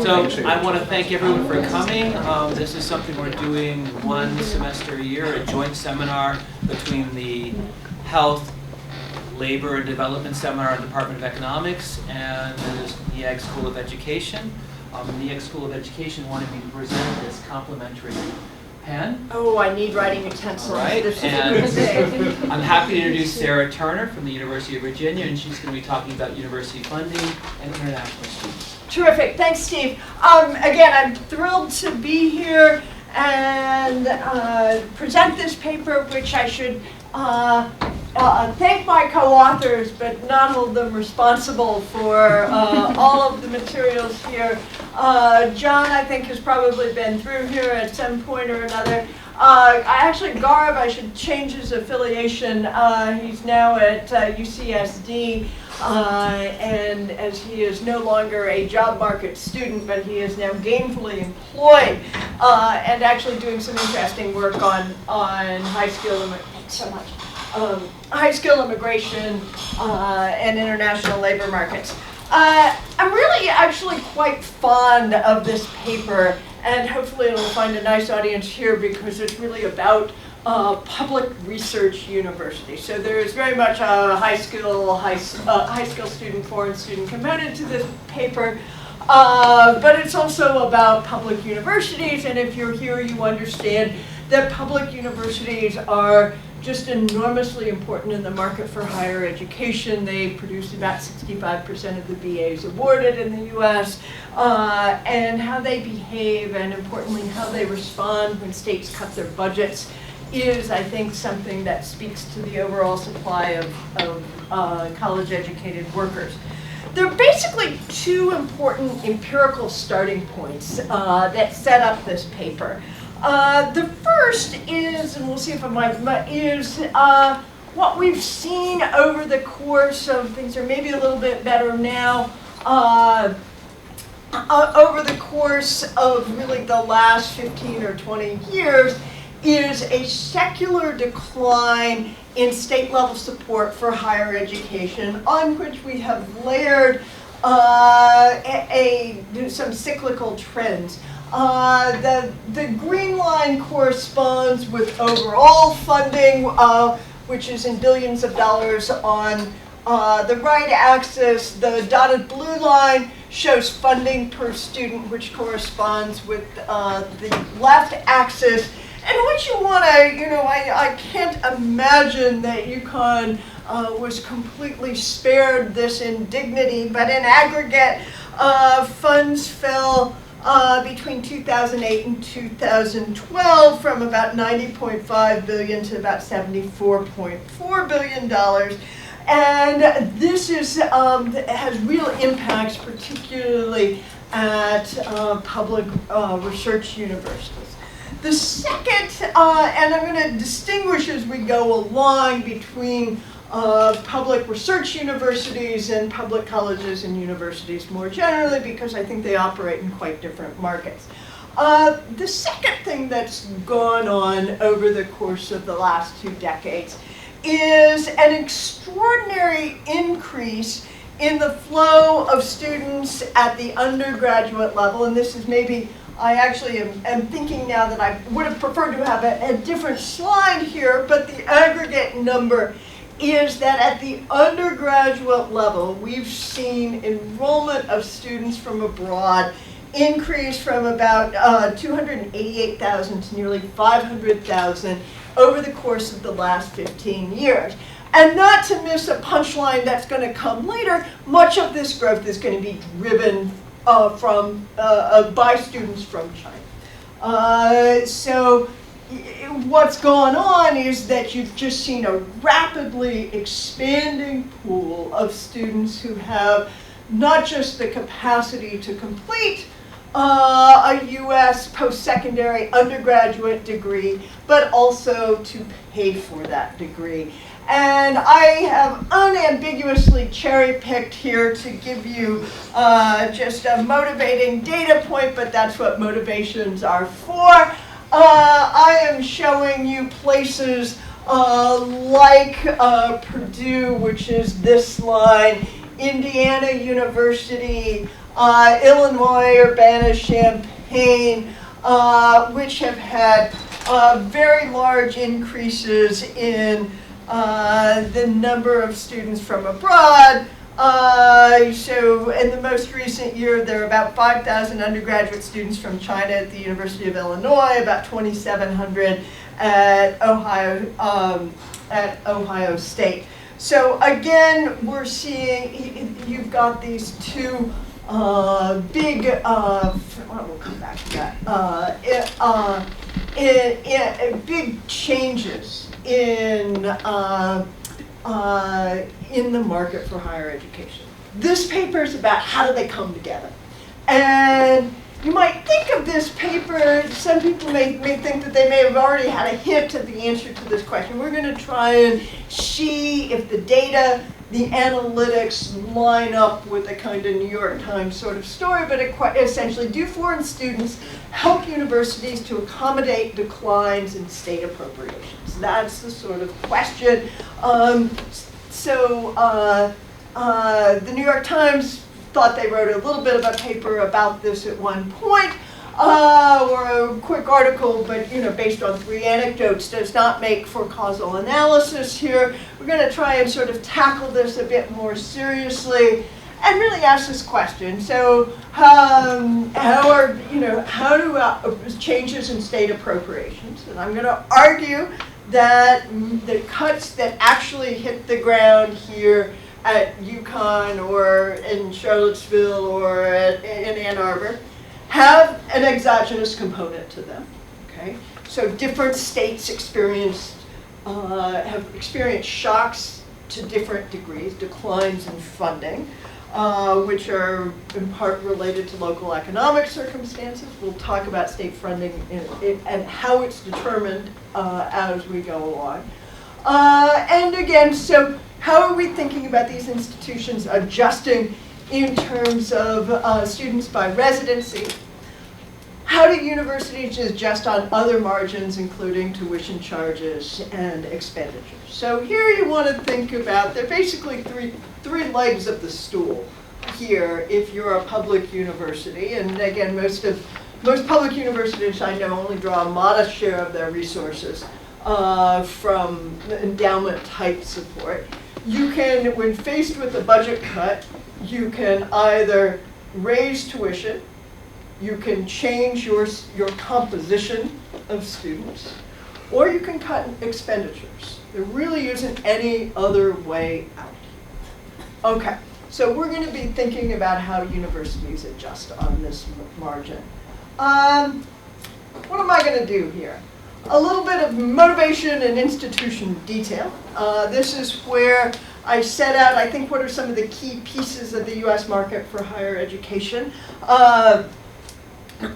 So I want to thank everyone for coming. This is something we're doing one semester a year, a joint seminar between the Health, Labor and Development Seminar and Department of Economics and the NEAG School of Education. The NEAG School of Education wanted me to present this complimentary pen. Oh, I need writing utensils. All right, and I'm happy to introduce Sarah Turner from the University of Virginia, and she's going to be talking about university funding and international students. Terrific. Thanks, Steve. Again, I'm thrilled to be here and present this paper, which I should thank my co-authors, but not hold them responsible for all of the materials here. John, I think, has probably been through here at some point or another. Garv, I should change his affiliation. He's now at UCSD, and as he is no longer a job market student, but he is now gainfully employed and actually doing some interesting work on high skill immigration and international labor markets. I'm really actually quite fond of this paper, and hopefully it'll find a nice audience here because it's really about public research universities. So there is very much a high skill student, foreign student component to this paper, but it's also about public universities, and if you're here you understand that public universities are just enormously important in the market for higher education. They produce about 65% of the BAs awarded in the US, and how they behave, and importantly how they respond when states cut their budgets is, I think, something that speaks to the overall supply of college-educated workers. There are basically two important empirical starting points that set up this paper. The first is, and we'll see if what we've seen over the course of, things are maybe a little bit better now, over the course of really the last 15 or 20 years, is a secular decline in state level support for higher education, on which we have layered some cyclical trends. The green line corresponds with overall funding, which is in billions of dollars on the right axis. The dotted blue line shows funding per student, which corresponds with the left axis. And what you want to, I can't imagine that UConn was completely spared this indignity, but in aggregate, funds fell between 2008 and 2012 from about $90.5 billion to about $74.4 billion. And this has real impacts, particularly at public research universities. The second, and I'm going to distinguish as we go along between public research universities and public colleges and universities more generally, because I think they operate in quite different markets. The second thing that's gone on over the course of the last 2 decades is an extraordinary increase in the flow of students at the undergraduate level, and this is maybe, I actually am thinking now that I would have preferred to have a different slide here, but the aggregate number is that at the undergraduate level, we've seen enrollment of students from abroad increase from about 288,000 to nearly 500,000 over the course of the last 15 years. And not to miss a punchline that's going to come later, much of this growth is going to be driven by students from China. So what's going on is that you've just seen a rapidly expanding pool of students who have not just the capacity to complete a US post-secondary undergraduate degree, but also to pay for that degree. And I have unambiguously cherry-picked here to give you just a motivating data point, but that's what motivations are for. I am showing you places like Purdue, which is this line, Indiana University, Illinois, Urbana-Champaign, which have had very large increases in the number of students from abroad. So in the most recent year, there are about 5,000 undergraduate students from China at the University of Illinois, about 2,700 at Ohio State. So again, we're seeing, you've got these two big, we'll come back to that, big changes in the market for higher education. This paper is about how do they come together. And you might think of this paper, some people may think that they may have already had a hint at the answer to this question. We're going to try and see if the data, the analytics line up with a kind of New York Times sort of story, but essentially, do foreign students help universities to accommodate declines in state appropriations? That's the sort of question. The New York Times thought they wrote a little bit of a paper about this at one point, or a quick article, but based on 3 anecdotes, does not make for causal analysis here. We're going to try and sort of tackle this a bit more seriously and really ask this question. So, how do changes in state appropriations? And I'm going to argue that the cuts that actually hit the ground here at UConn or in Charlottesville or in Ann Arbor have an exogenous component to them. Okay, so different states have experienced shocks to different degrees, declines in funding, which are in part related to local economic circumstances. We'll talk about state funding and how it's determined as we go along. And again, so how are we thinking about these institutions adjusting in terms of students by residency? How do universities adjust on other margins, including tuition charges and expenditures? So here you want to think about, there are basically three legs of the stool here if you're a public university. And again, most public universities I know only draw a modest share of their resources from endowment type support. You can, when faced with a budget cut, you can either raise tuition, you can change your composition of students, or you can cut expenditures. There really isn't any other way out. Okay, so we're going to be thinking about how universities adjust on this margin. What am I going to do here? A little bit of motivation and institution detail. This is where I set out, I think, what are some of the key pieces of the U.S. market for higher education.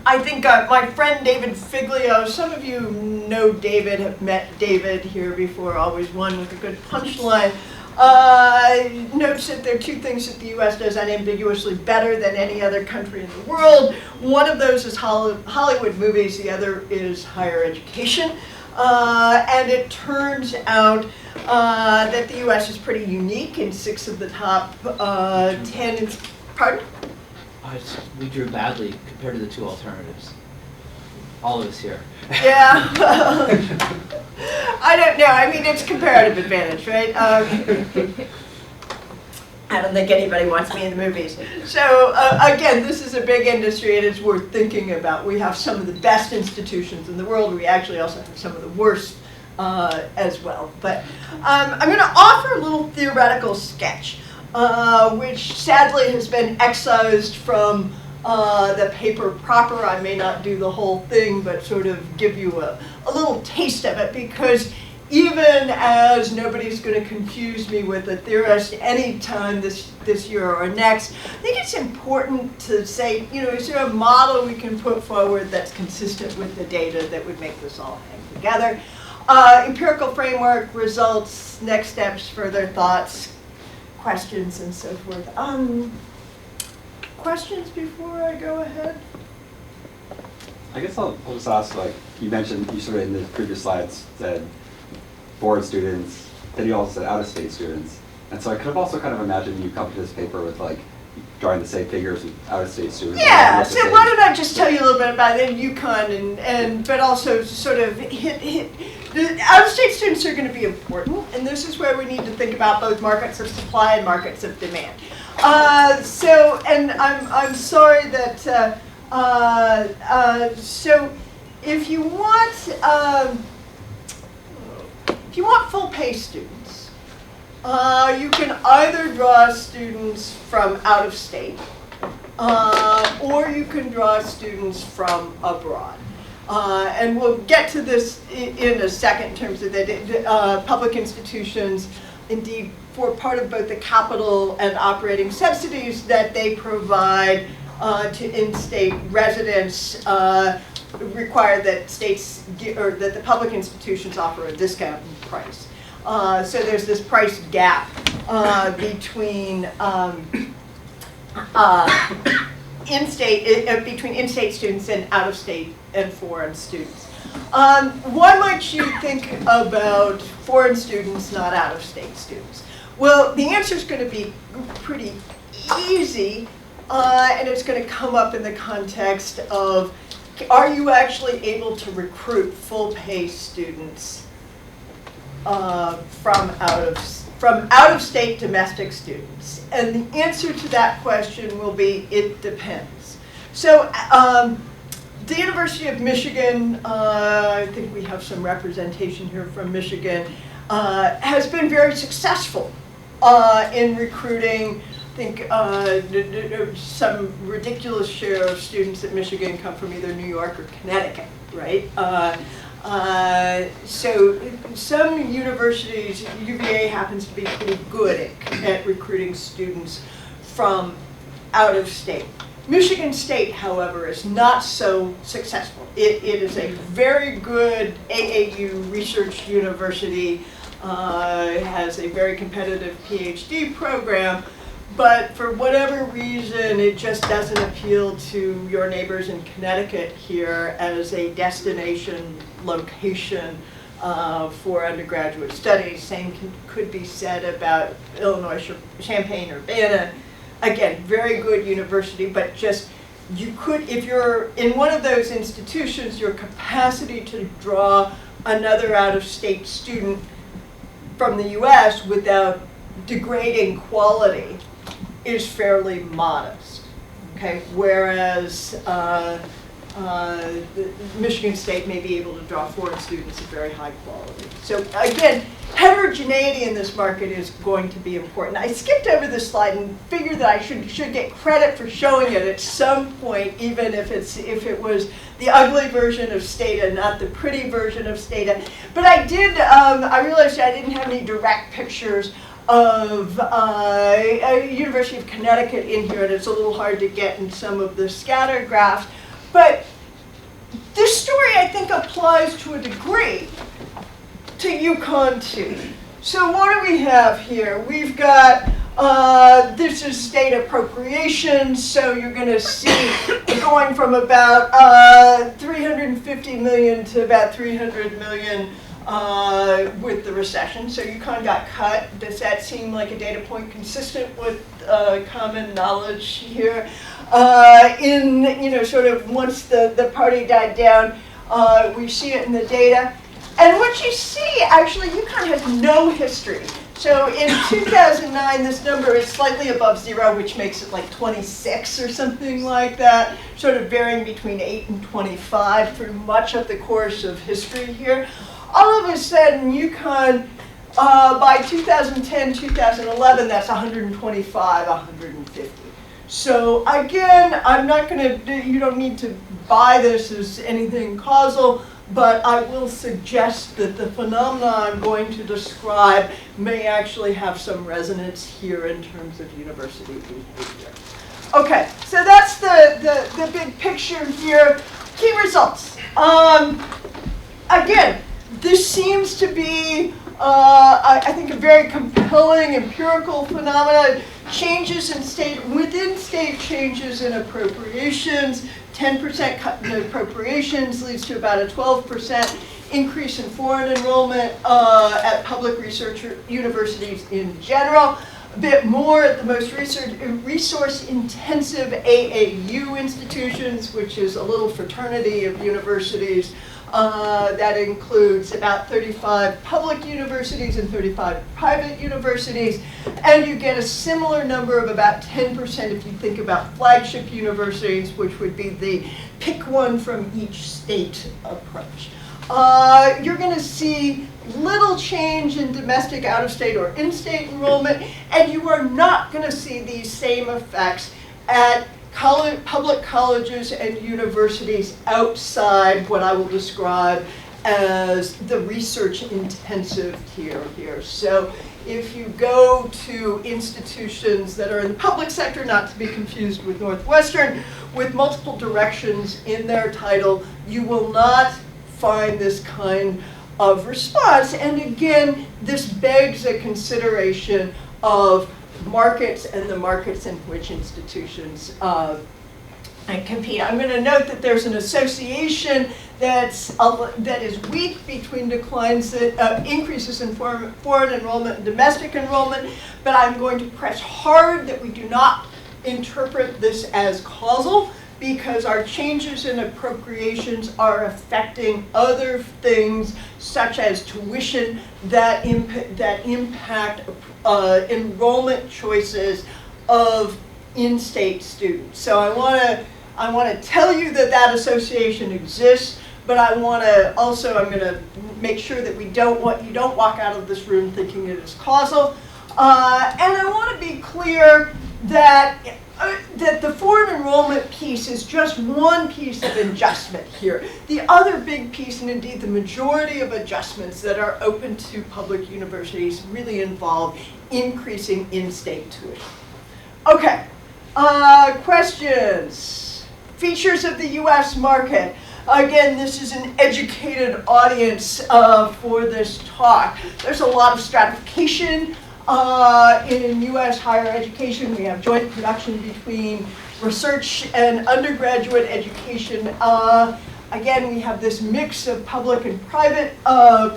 I think my friend David Figlio, some of you know David, have met David here before, always one with a good punchline, notes that there are 2 things that the U.S. does unambiguously better than any other country in the world. One of those is Hollywood movies, the other is higher education. And it turns out that the U.S. is pretty unique in 6 of the top 10, pardon? We drew badly compared to the 2 alternatives. All of us here. Yeah. I don't know. I mean, it's comparative advantage, right? I don't think anybody wants me in the movies. So again, this is a big industry and it's worth thinking about. We have some of the best institutions in the world. We actually also have some of the worst as well. But I'm going to offer a little theoretical sketch, which sadly has been excised from the paper proper. I may not do the whole thing, but sort of give you a little taste of it, because even as nobody's going to confuse me with a theorist anytime this year or next, I think it's important to say, is there a model we can put forward that's consistent with the data that would make this all hang together? Empirical framework, results, next steps, further thoughts, questions, and so forth. Questions before I go ahead? I guess I'll just ask, you mentioned, you sort of in the previous slides said board students, then you also said out-of-state students, And so I could have also kind of imagined you come to this paper with like drawing the same figures with out-of-state students. Yeah, so why don't I just tell you a little bit about UConn and but also sort of hit the out-of-state students are going to be important, and this is where we need to think about both markets of supply and markets of demand. So, and I'm sorry that so if you want full pay students, you can either draw students from out of state, or you can draw students from abroad. And we'll get to this in a second in terms of the public institutions, indeed, for part of both the capital and operating subsidies that they provide to in-state residents, require that states or that the public institutions offer a discount price. So there's this price gap between in-state students and out-of-state and foreign students. Why might you think about foreign students, not out-of-state students? Well, the answer is going to be pretty easy, and it's going to come up in the context of, are you actually able to recruit full-pay students from out-of-state domestic students? And the answer to that question will be, it depends. So the University of Michigan, I think we have some representation here from Michigan, has been very successful in recruiting. I think some ridiculous share of students at Michigan come from either New York or Connecticut, right? So some universities, UVA happens to be pretty good at recruiting students from out of state. Michigan State, however, is not so successful. It is a very good AAU research university, has a very competitive PhD program, but for whatever reason, it just doesn't appeal to your neighbors in Connecticut here as a destination location for undergraduate studies. Same could be said about Illinois Champaign-Urbana. Again, very good university, but just you could, if you're in one of those institutions, your capacity to draw another out-of-state student from the US without degrading quality is fairly modest, okay? Whereas Michigan State may be able to draw foreign students of very high quality. So again, heterogeneity in this market is going to be important. I skipped over this slide and figured that I should get credit for showing it at some point, even if it was the ugly version of Stata, not the pretty version of Stata. But I did, I realized I didn't have any direct pictures of University of Connecticut in here, and it's a little hard to get in some of the scatter graphs. But this story, I think, applies to a degree to UConn too. So what do we have here? We've got, this is state appropriations, so you're going to see going from about 350 million to about 300 million with the recession. So UConn got cut. Does that seem like a data point consistent with common knowledge here? Sort of once the party died down, we see it in the data. And what you see, actually, UConn has no history. So in 2009, this number is slightly above 0, which makes it like 26 or something like that, sort of varying between 8 and 25 through much of the course of history here. All of a sudden, UConn, by 2010, 2011, that's 125, 150. So again, I'm not going to, you don't need to buy this as anything causal, but I will suggest that the phenomena I'm going to describe may actually have some resonance here in terms of university behavior. Okay, so that's the big picture here. Key results. Again, this seems to be, I think, a very compelling empirical phenomenon. Changes in state, within state changes in appropriations, 10% cut in appropriations leads to about a 12% increase in foreign enrollment at public research universities in general, a bit more at the most resource-intensive AAU institutions, which is a little fraternity of universities that includes about 35 public universities and 35 private universities, and you get a similar number of about 10% if you think about flagship universities, which would be the pick one from each state approach. You're going to see little change in domestic out-of-state or in-state enrollment, and you are not going to see these same effects at public colleges and universities outside what I will describe as the research-intensive tier here. So if you go to institutions that are in the public sector, not to be confused with Northwestern, with multiple directions in their title, you will not find this kind of response. And again, this begs a consideration of markets and the markets in which institutions compete. I'm going to note that there's an association that is weak between declines, increases in foreign enrollment and domestic enrollment, but I'm going to press hard that we do not interpret this as causal, because our changes in appropriations are affecting other things, such as tuition, that impact enrollment choices of in-state students. So I want to tell you that that association exists, but I want to also, I'm going to make sure that you don't walk out of this room thinking it is causal. And I want to be clear that the foreign enrollment piece is just one piece of adjustment here. The other big piece, and indeed the majority of adjustments that are open to public universities, really involve increasing in-state tuition. Okay, questions? Features of the US market. Again, this is an educated audience for this talk. There's a lot of stratification. In U.S. higher education, we have joint production between research and undergraduate education. Again, we have this mix of public and private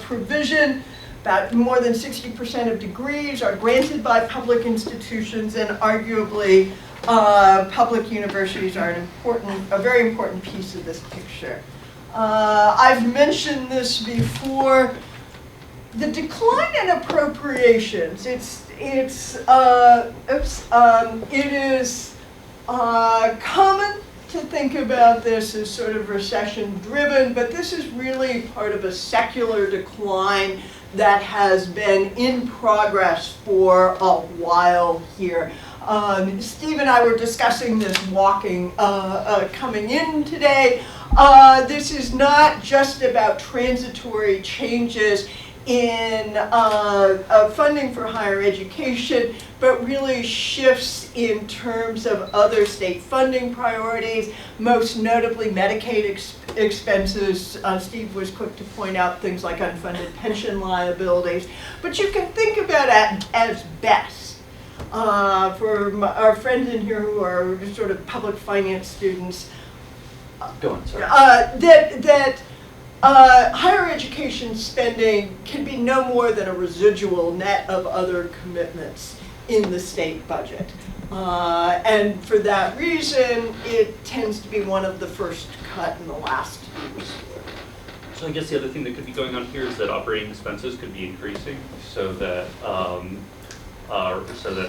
provision. About more than 60% of degrees are granted by public institutions, and arguably public universities are a very important piece of this picture. I've mentioned this before. The decline in appropriations, it is common to think about this as sort of recession-driven, but this is really part of a secular decline that has been in progress for a while here. Steve and I were discussing this coming in today. This is not just about transitory changes in funding for higher education, but really shifts in terms of other state funding priorities, most notably Medicaid expenses. Steve was quick to point out things like unfunded pension liabilities. But you can think about it as best. For our friends in here who are sort of public finance students, Go on, sorry. Higher education spending can be no more than a residual net of other commitments in the state budget. And for that reason, it tends to be one of the first cut and the last used. So I guess the other thing that could be going on here is that operating expenses could be increasing, so that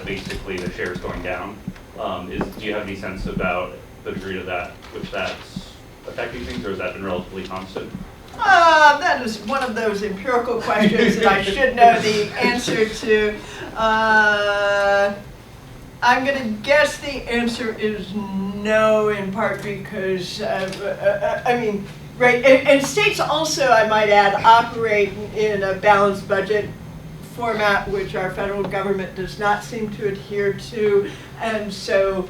basically the share is going down. Do you have any sense about the degree to that which that's affecting things, or has that been relatively constant? That is one of those empirical questions that I should know the answer to. I'm going to guess the answer is no, in part because, right, and states also, I might add, operate in a balanced budget format, which our federal government does not seem to adhere to, and so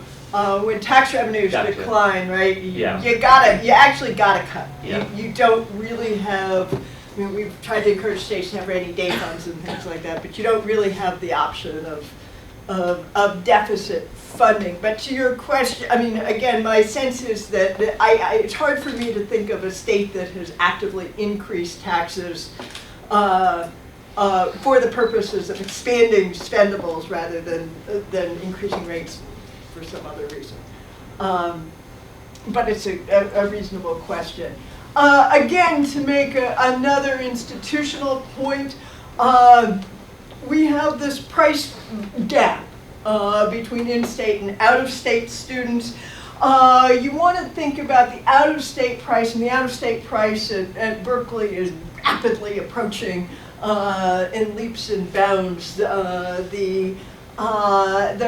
when tax revenues decline, right, you actually gotta cut. Yeah. You don't really have, I mean, we've tried to encourage states to have rainy day funds and things like that, but you don't really have the option of deficit funding. But to your question, I mean, again, my sense is that it's hard for me to think of a state that has actively increased taxes for the purposes of expanding spendables rather than increasing rates for some other reason. But it's a reasonable question. Again, to make another institutional point, we have this price gap between in-state and out-of-state students. You want to think about the out-of-state price, and the out-of-state price at Berkeley is rapidly approaching in leaps and bounds the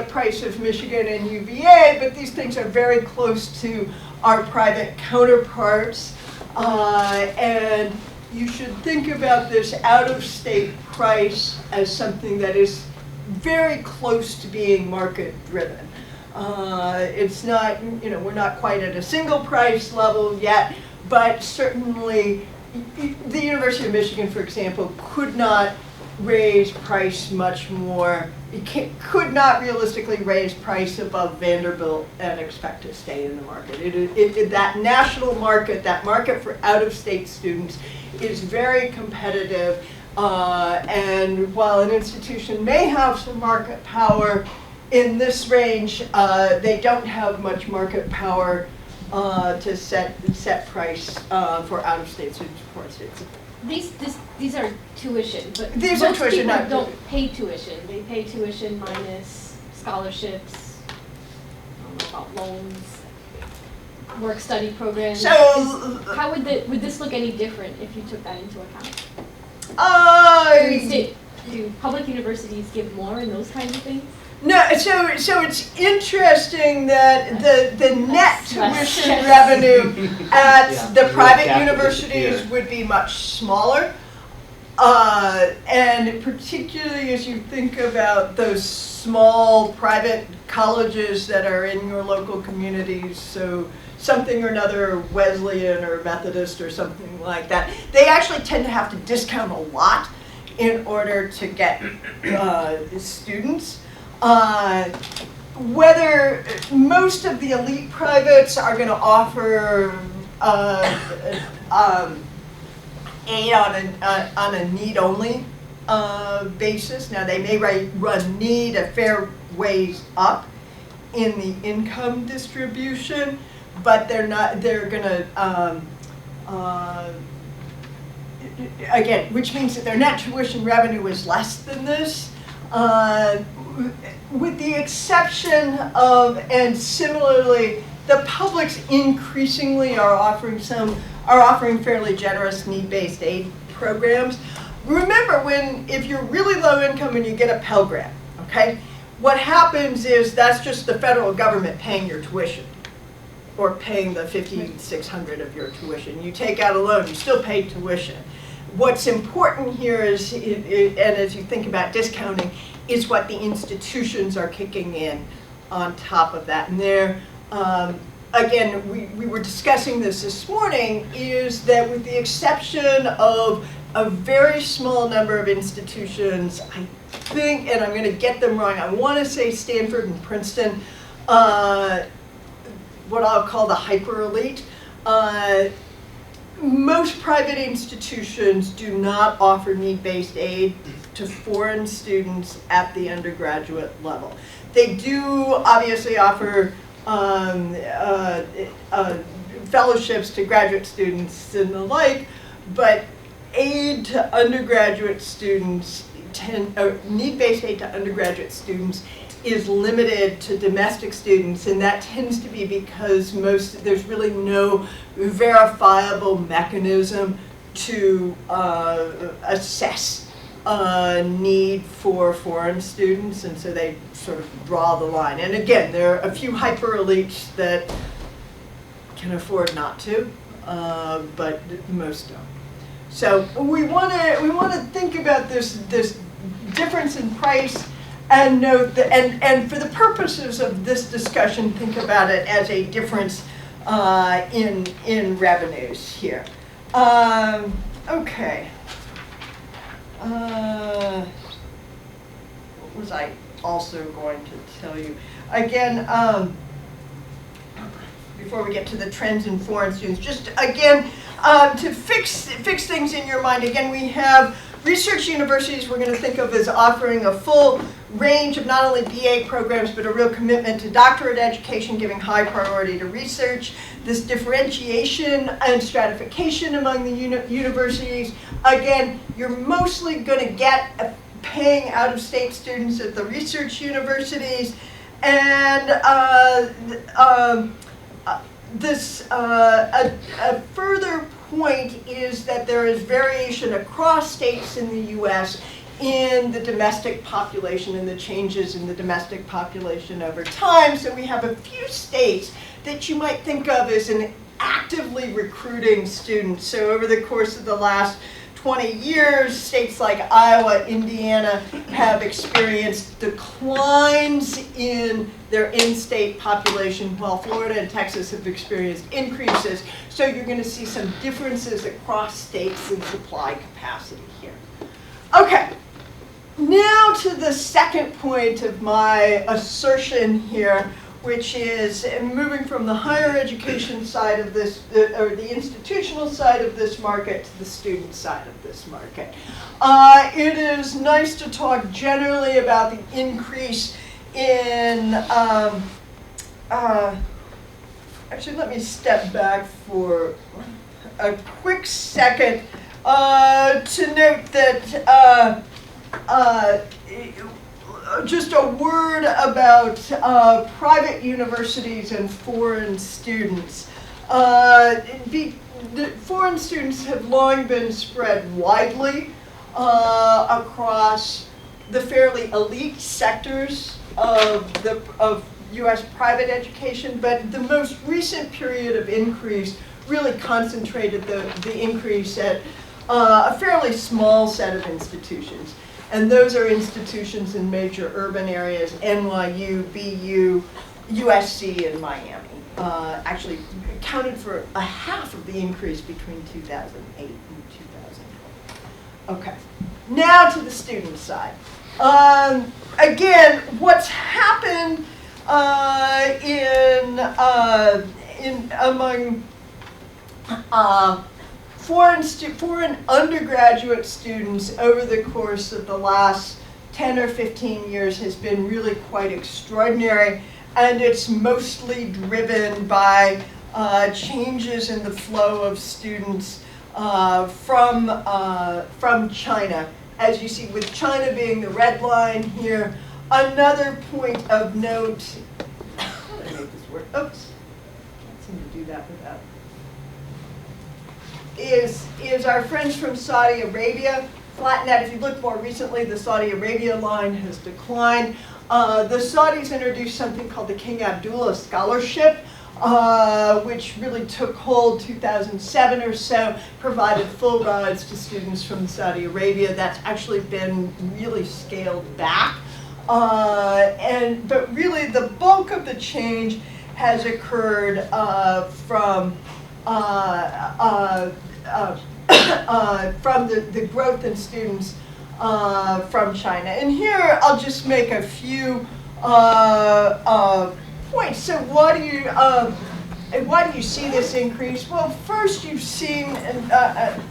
price of Michigan and UVA, but these things are very close to our private counterparts. And you should think about this out-of-state price as something that is very close to being market-driven. It's not, we're not quite at a single price level yet, but certainly the University of Michigan, for example, could not raise price much more. It could not realistically raise price above Vanderbilt and expect to stay in the market. That national market, that market for out-of-state students, is very competitive. And while an institution may have some market power in this range, they don't have much market power to set price for out-of-state students, for states. These are tuition, but these are tuition, most people don't pay tuition. They pay tuition minus scholarships, I don't know about loans, work-study programs. So, how would this look any different if you took that into account? Do public universities give more in those kinds of things? No, so it's interesting that the net tuition revenue at the private universities would be much smaller. And particularly as you think about those small private colleges that are in your local communities, so something or another Wesleyan or Methodist or something like that, they actually tend to have to discount a lot in order to get students. Whether most of the elite privates are going to offer aid on a need-only basis. Now, they may run need a fair ways up in the income distribution, but they're not. They're going to again, which means that their net tuition revenue is less than this. With the exception of, and similarly, the publics increasingly are offering fairly generous need-based aid programs. Remember, if you're really low income and you get a Pell Grant, okay, what happens is that's just the federal government paying your tuition, or paying the $5,600 of your tuition. You take out a loan, you still pay tuition. What's important here is, and as you think about discounting, is what the institutions are kicking in on top of that. And there, again, we were discussing this morning, is that with the exception of a very small number of institutions, I think, and I'm going to get them wrong, I want to say Stanford and Princeton, what I'll call the hyper elite, most private institutions do not offer need-based aid to foreign students at the undergraduate level. They do obviously offer fellowships to graduate students and the like, but aid to undergraduate students, need-based aid to undergraduate students is limited to domestic students, and that tends to be because there's really no verifiable mechanism to assess need for foreign students, and so they sort of draw the line. And again, there are a few hyper elites that can afford not to, but most don't. So we want to think about this difference in price, and note that, and for the purposes of this discussion, think about it as a difference in revenues here. Okay. What was I also going to tell you? again, before we get to the trends in foreign students, just again, to fix things in your mind, again, we have research universities we're going to think of as offering a full range of not only BA programs, but a real commitment to doctorate education, giving high priority to research. This differentiation and stratification among the universities, again, you're mostly going to get paying out-of-state students at the research universities, and a further point is that there is variation across states in the U.S. in the domestic population and the changes in the domestic population over time. So we have a few states that you might think of as an actively recruiting students. So over the course of the last 20 years, states like Iowa, Indiana have experienced declines in their in-state population, while Florida and Texas have experienced increases. So you're going to see some differences across states in supply capacity here. Okay, now to the second point of my assertion here, which is moving from the higher education side of this, or the institutional side of this market to the student side of this market. It is nice to talk generally about the increase in, actually let me step back for a quick second to note that just a word about private universities and foreign students. Foreign students have long been spread widely across the fairly elite sectors of U.S. private education, but the most recent period of increase really concentrated the increase at a fairly small set of institutions. And those are institutions in major urban areas: NYU, BU, USC, and Miami. Actually accounted for a half of the increase between 2008 and 2012. Okay, now to the student side. Again, what's happened among foreign undergraduate students over the course of the last 10 or 15 years has been really quite extraordinary, and it's mostly driven by changes in the flow of students from China. As you see, with China being the red line here, another point of note, how did I make this work? Oops, can't seem to do that without. Is our friends from Saudi Arabia. Flattened out. If you look more recently, the Saudi Arabia line has declined. The Saudis introduced something called the King Abdullah Scholarship, which really took hold 2007 or so, provided full rides to students from Saudi Arabia. That's actually been really scaled back. But really the bulk of the change has occurred from the growth in students from China. And here I'll just make a few points. So why do you see this increase? Well, first you've seen, and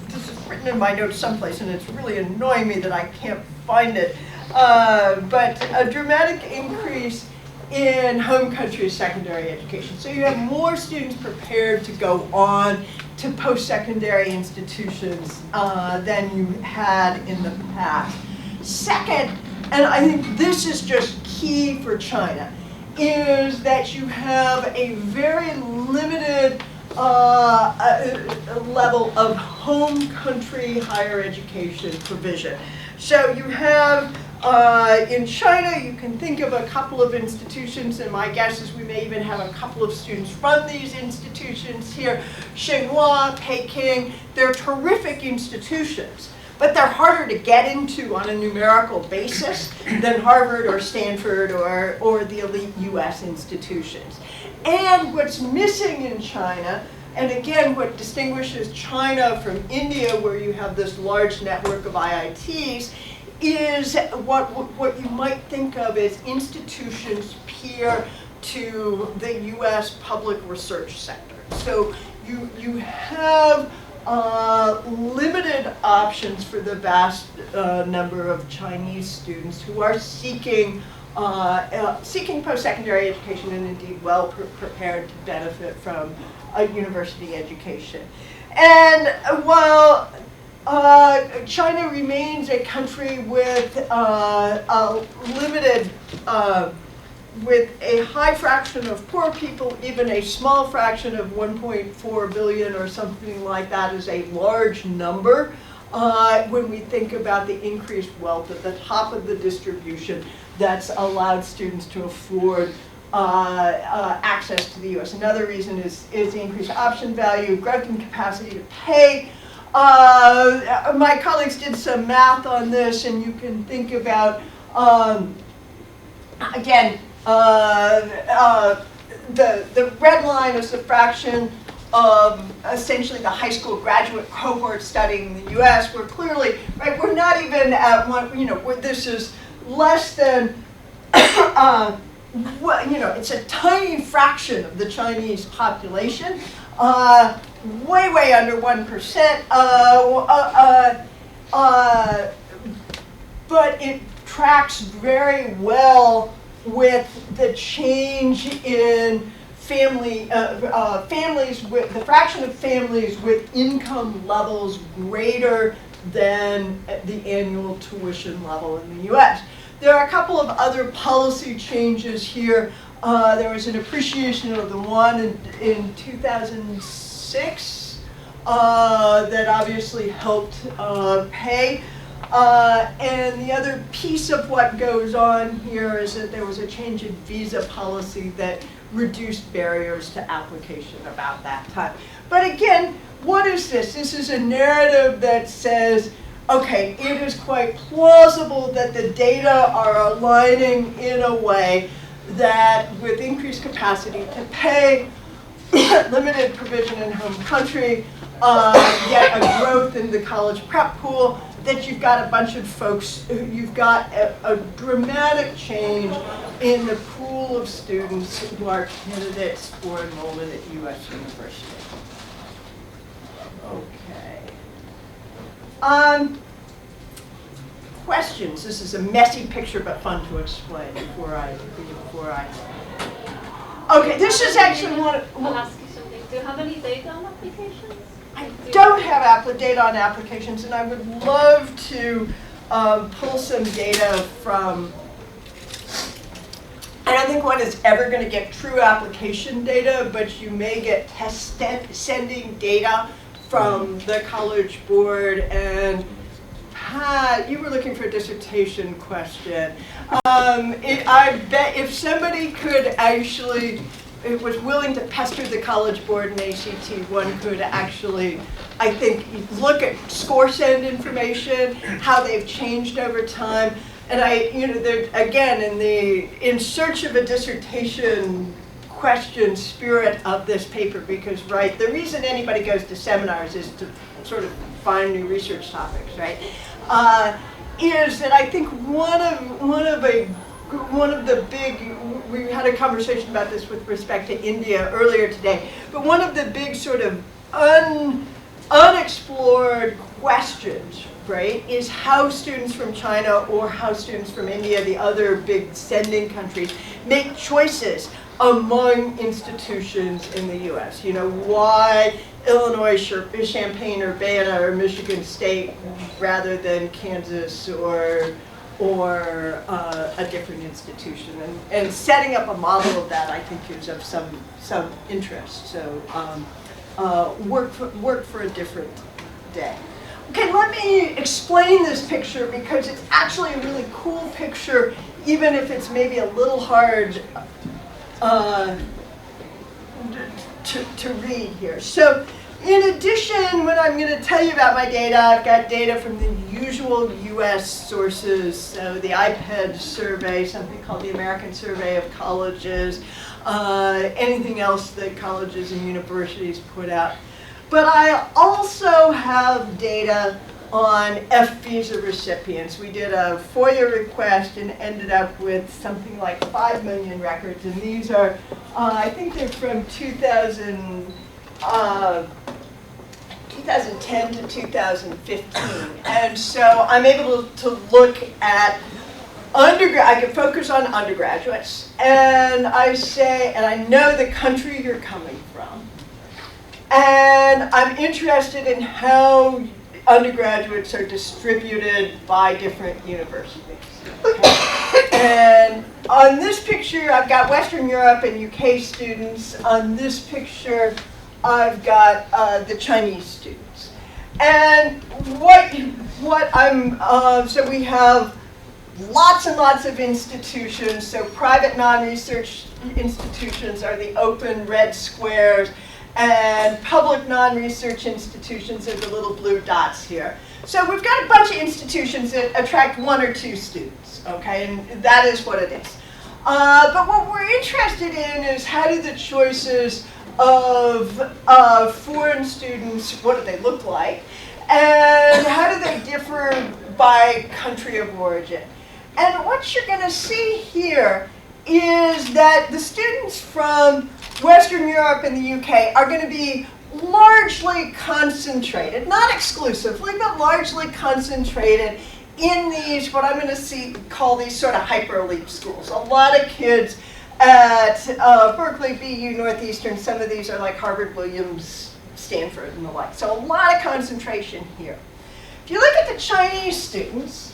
this is written in my notes someplace, and it's really annoying me that I can't find it, but a dramatic increase in home country secondary education. So you have more students prepared to go on to post-secondary institutions than you had in the past. Second, and I think this is just key for China, is that you have a very limited level of home country higher education provision. So you have, in China, you can think of a couple of institutions, and my guess is we may even have a couple of students from these institutions here. Tsinghua, Peking, they're terrific institutions, but they're harder to get into on a numerical basis than Harvard or Stanford or the elite US institutions. And what's missing in China, and again, what distinguishes China from India, where you have this large network of IITs, is what you might think of as institutions peer to the U.S. public research sector. So you have limited options for the vast number of Chinese students who are seeking post-secondary education and indeed well prepared to benefit from a university education. And while China remains a country with with a high fraction of poor people, even a small fraction of 1.4 billion or something like that is a large number when we think about the increased wealth at the top of the distribution that's allowed students to afford access to the U.S. Another reason is the increased option value, growth and capacity to pay. My colleagues did some math on this, and you can think about, again, the red line is the fraction of essentially the high school graduate cohort studying in the U.S. We're clearly, right, we're not even at one, this is less than, it's a tiny fraction of the Chinese population, way under 1%, but it tracks very well with the change in families with the fraction of families with income levels greater than the annual tuition level in the U.S. There are a couple of other policy changes here. There was an appreciation of the yuan in 2006 that obviously helped pay. And the other piece of what goes on here is that there was a change in visa policy that reduced barriers to application about that time. But again, what is this? This is a narrative that says, okay, it is quite plausible that the data are aligning in a way that with increased capacity to pay, limited provision in home country, yet a growth in the college prep pool, that you've got a bunch of folks, you've got a dramatic change in the pool of students who are candidates for enrollment at U.S. universities. Okay. Questions? This is a messy picture, but fun to explain before I. Okay, this is actually one. I'll ask you something. Do you have any data on applications? I don't have data on applications, and I would love to pull some data from. I don't think one is ever going to get true application data, but you may get sending data from the College Board. And Pat, you were looking for a dissertation question. I bet if somebody could actually, it was willing to pester the College Board and ACT, one could actually, I think, look at score send information, how they've changed over time. And again, in search of a dissertation question spirit of this paper, because, right, the reason anybody goes to seminars is to sort of find new research topics, right? Is that I think one of the big, we had a conversation about this with respect to India earlier today, but one of the big sort of unexplored questions, right, is how students from China or how students from India, the other big sending countries, make choices among institutions in the U.S. Why Illinois, Champaign, Urbana, or Michigan State rather than Kansas or a different institution, and setting up a model of that, I think, is of some interest. So work for a different day. Okay, let me explain this picture because it's actually a really cool picture, even if it's maybe a little hard to read here. So in addition, what I'm going to tell you about my data, I've got data from the usual U.S. sources, so the IPED survey, something called the American Survey of Colleges, anything else that colleges and universities put out. But I also have data on F visa recipients. We did a FOIA request and ended up with something like 5 million records, and these are, I think they're from 2010 to 2015. And so I'm able to look at I can focus on undergraduates, and I say, and I know the country you're coming from, and I'm interested in how undergraduates are distributed by different universities. Okay? And on this picture, I've got Western Europe and UK students. On this picture, I've got the Chinese students. And so we have lots and lots of institutions. So private non-research institutions are the open red squares, and public non-research institutions are the little blue dots here. So we've got a bunch of institutions that attract 1 or 2 students, okay, and that is what it is. But what we're interested in is how do the choices of foreign students, what do they look like, and how do they differ by country of origin? And what you're going to see here is that the students from Western Europe and the UK are going to be largely concentrated, not exclusively, but largely concentrated in these, what I'm going to call these sort of hyper-elite schools. A lot of kids at Berkeley, BU, Northeastern, some of these are like Harvard, Williams, Stanford, and the like. So a lot of concentration here. If you look at the Chinese students,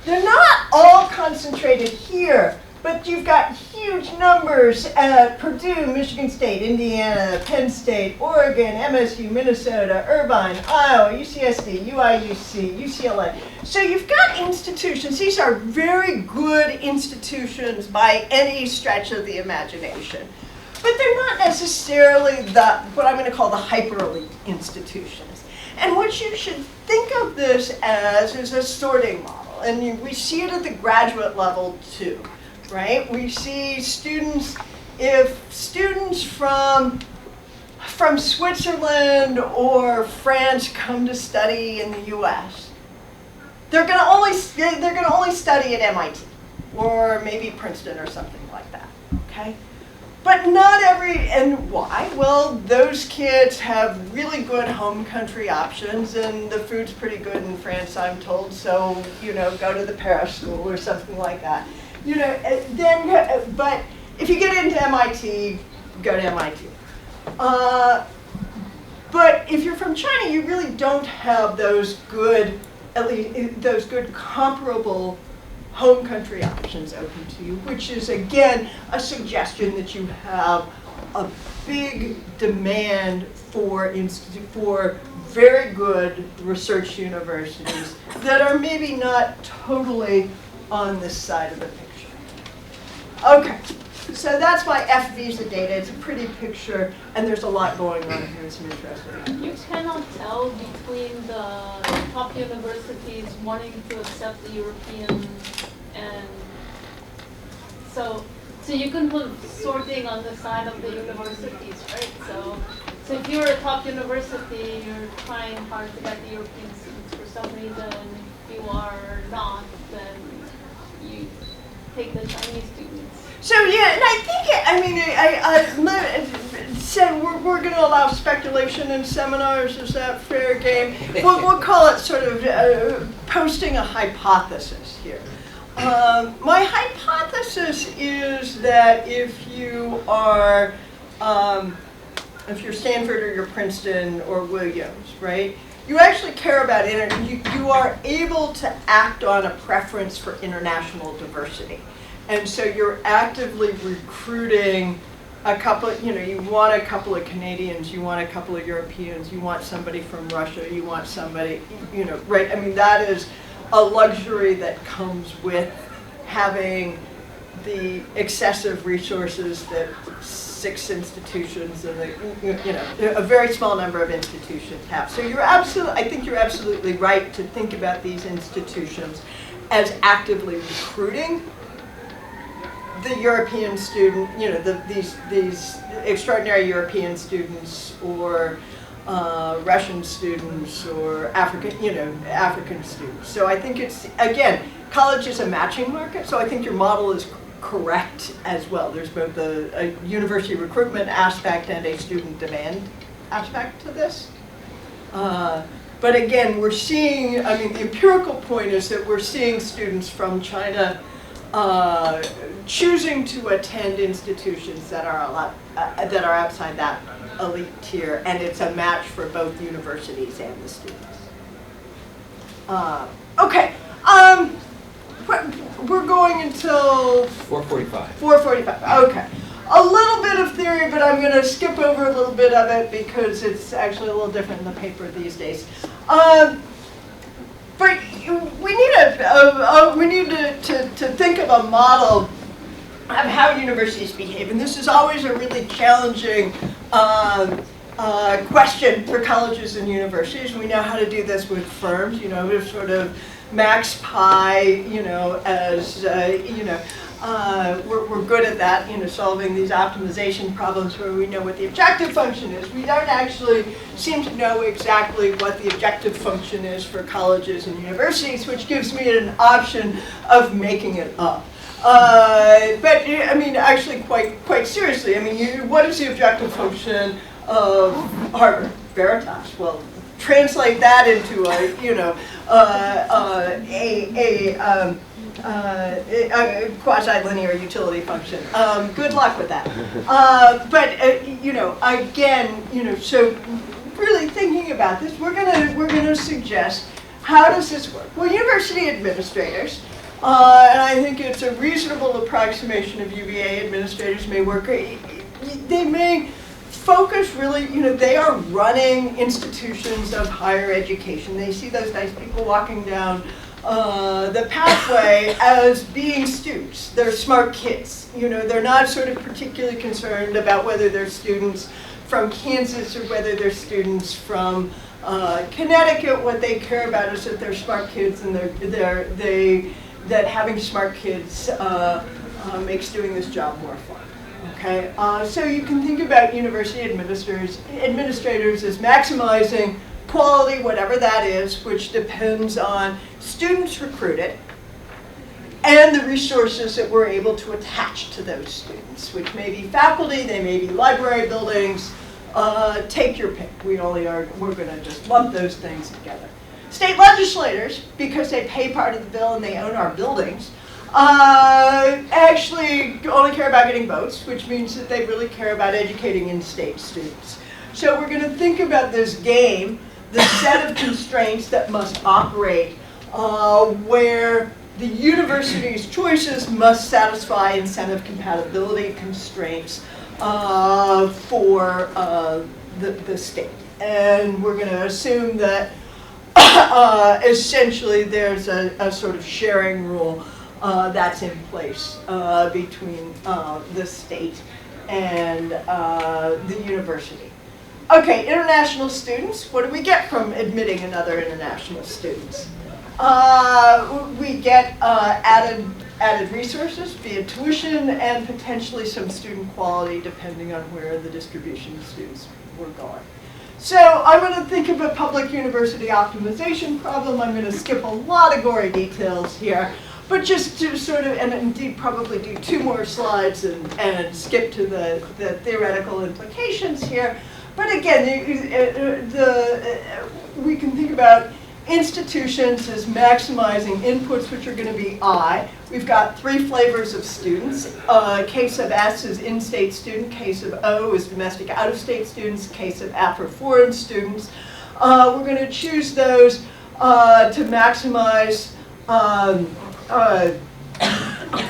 they're not all concentrated here, but you've got huge numbers at Purdue, Michigan State, Indiana, Penn State, Oregon, MSU, Minnesota, Irvine, Iowa, UCSD, UIUC, UCLA. So you've got institutions. These are very good institutions by any stretch of the imagination. But they're not necessarily what I'm going to call the hyper-elite institutions. And what you should think of this as is a sorting model. And we see it at the graduate level too, right? We see students, if students from Switzerland or France come to study in the US, they're going to only study at MIT or maybe Princeton or something like that, okay? But not and why? Well, those kids have really good home country options, and the food's pretty good in France, I'm told, so, go to the Paris school or something like that. But if you get into MIT, go to MIT. But if you're from China, you really don't have those good, at least those good comparable home country options open to you, which is, again, a suggestion that you have a big demand for very good research universities that are maybe not totally on this side of the picture. Okay, so that's my F visa data. It's a pretty picture, and there's a lot going on here. Some interesting. You cannot tell between the top universities wanting to accept the European, and so you can put sorting on the side of the universities, right? So if you're a top university, you're trying hard to get the European students. For some reason, if you are not, then you take the Chinese students. So yeah, and I think so we're going to allow speculation in seminars. Is that fair game? We'll call it sort of posting a hypothesis here. My hypothesis is that if you're Stanford or you're Princeton or Williams, right? You actually care about you are able to act on a preference for international diversity. And so you're actively recruiting a couple, you want a couple of Canadians, you want a couple of Europeans, you want somebody from Russia, you want somebody, right? I mean, that is a luxury that comes with having the excessive resources that 6 institutions and a very small number of institutions have. So I think you're absolutely right to think about these institutions as actively recruiting the European student, these extraordinary European students or Russian students or African students. So I think it's, again, college is a matching market, so I think your model is correct as well. There's both a university recruitment aspect and a student demand aspect to this. But again, we're seeing, I mean, the empirical point is that we're seeing students from China choosing to attend institutions that are outside that elite tier, and it's a match for both universities and the students. Okay, we're going until 4:45. 4:45. Okay. A little bit of theory, but I'm going to skip over a little bit of it because it's actually a little different in the paper these days. But we need to think of a model of how universities behave, and this is always a really challenging question for colleges and universities. We know how to do this with firms, with sort of max pi, as we're good at that, solving these optimization problems where we know what the objective function is. We don't actually seem to know exactly what the objective function is for colleges and universities, which gives me an option of making it up. But I mean, actually, quite seriously, I mean, what is the objective function of Harvard Veritas? Well, translate that into a quasi-linear utility function. Good luck with that. But again, so really thinking about this, we're gonna suggest, how does this work? Well, university administrators, and I think it's a reasonable approximation of UVA administrators may work. They may focus really, they are running institutions of higher education. They see those nice people walking down the pathway as being students. They're smart kids. They're not sort of particularly concerned about whether they're students from Kansas or whether they're students from Connecticut. What they care about is that they're smart kids, and that having smart kids makes doing this job more fun. Okay, so you can think about university administrators as maximizing quality, whatever that is, which depends on students recruited and the resources that we're able to attach to those students, which may be faculty, they may be library buildings, take your pick. We're going to just lump those things together. State legislators, because they pay part of the bill and they own our buildings, actually only care about getting votes, which means that they really care about educating in-state students. So we're going to think about this game, the set of constraints that must operate, where the university's choices must satisfy incentive compatibility constraints for the state. And we're going to assume that essentially there's a sort of sharing rule that's in place between the state and the university. Okay, international students. What do we get from admitting another international student? We get added resources, be it tuition, and potentially some student quality, depending on where the distribution of students were going. So I'm going to think of a public university optimization problem. I'm going to skip a lot of gory details here, but just to sort of, and indeed probably do 2 more slides and skip to the theoretical implications here. But again, we can think about institutions as maximizing inputs, which are going to be I. We've got 3 flavors of students. Case of S is in-state student. Case of O is domestic out-of-state students. Case of F are foreign students. We're going to choose those to maximize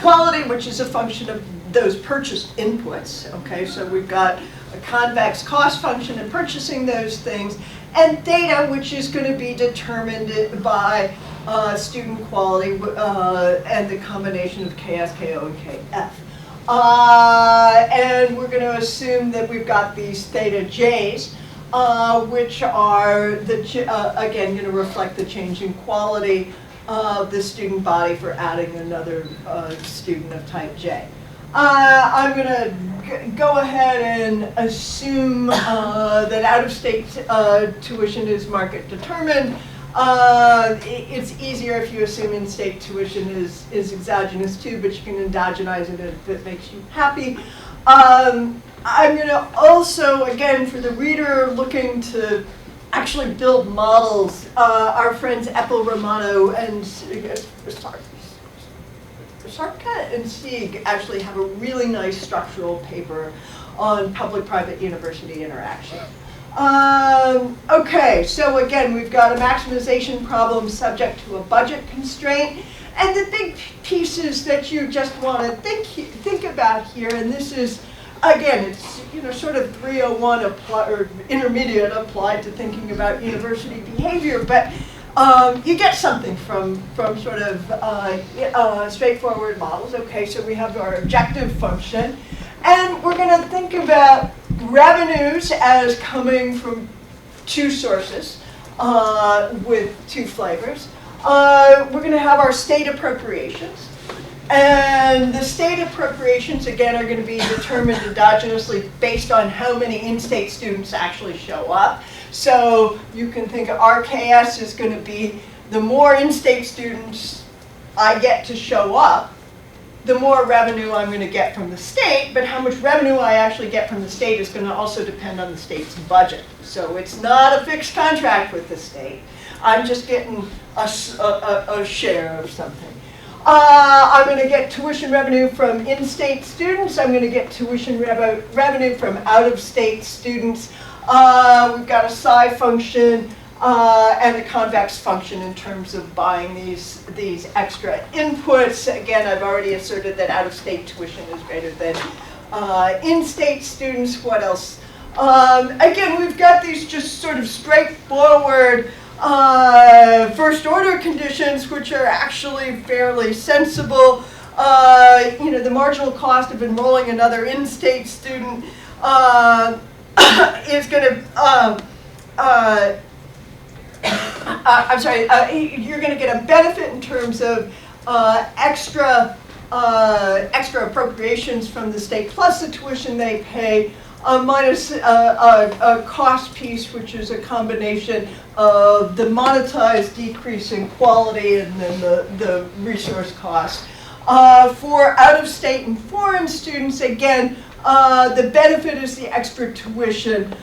quality, which is a function of those purchased inputs. Okay, so we've got a convex cost function in purchasing those things, and data, which is going to be determined by student quality and the combination of KS, KO, and KF. And we're going to assume that we've got these theta J's, which are, again, going to reflect the change in quality of the student body for adding another student of type J. I'm gonna go ahead and assume that out-of-state tuition is market determined. It's easier if you assume in-state tuition is exogenous too, but you can endogenize it if it makes you happy. I'm gonna also, again, for the reader looking to actually build models, our friends Epel Romano and Sarka and Sieg actually have a really nice structural paper on public-private university interaction. Okay, so again, we've got a maximization problem subject to a budget constraint, and the big pieces that you just want to think about here, and this is, again, it's sort of 301 or intermediate applied to thinking about university behavior, but you get something from sort of straightforward models. Okay, so we have our objective function, and we're going to think about revenues as coming from two sources with two flavors. We're going to have our state appropriations. And the state appropriations, again, are going to be determined endogenously based on how many in-state students actually show up. So you can think of RKS is going to be the more in-state students I get to show up, the more revenue I'm going to get from the state, but how much revenue I actually get from the state is going to also depend on the state's budget. So it's not a fixed contract with the state. I'm just getting a share of something. I'm going to get tuition revenue from in-state students. I'm going to get tuition revenue from out-of-state students. We've got a psi function and a convex function in terms of buying these extra inputs. Again, I've already asserted that out-of-state tuition is greater than in-state students. What else? Again, we've got these just sort of straightforward first order conditions, which are actually fairly sensible. The marginal cost of enrolling another in-state student is going to, you're going to get a benefit in terms of extra appropriations from the state plus the tuition they pay, minus a cost piece, which is a combination of the monetized decrease in quality and then the resource cost. For out-of-state and foreign students, again, the benefit is the extra tuition.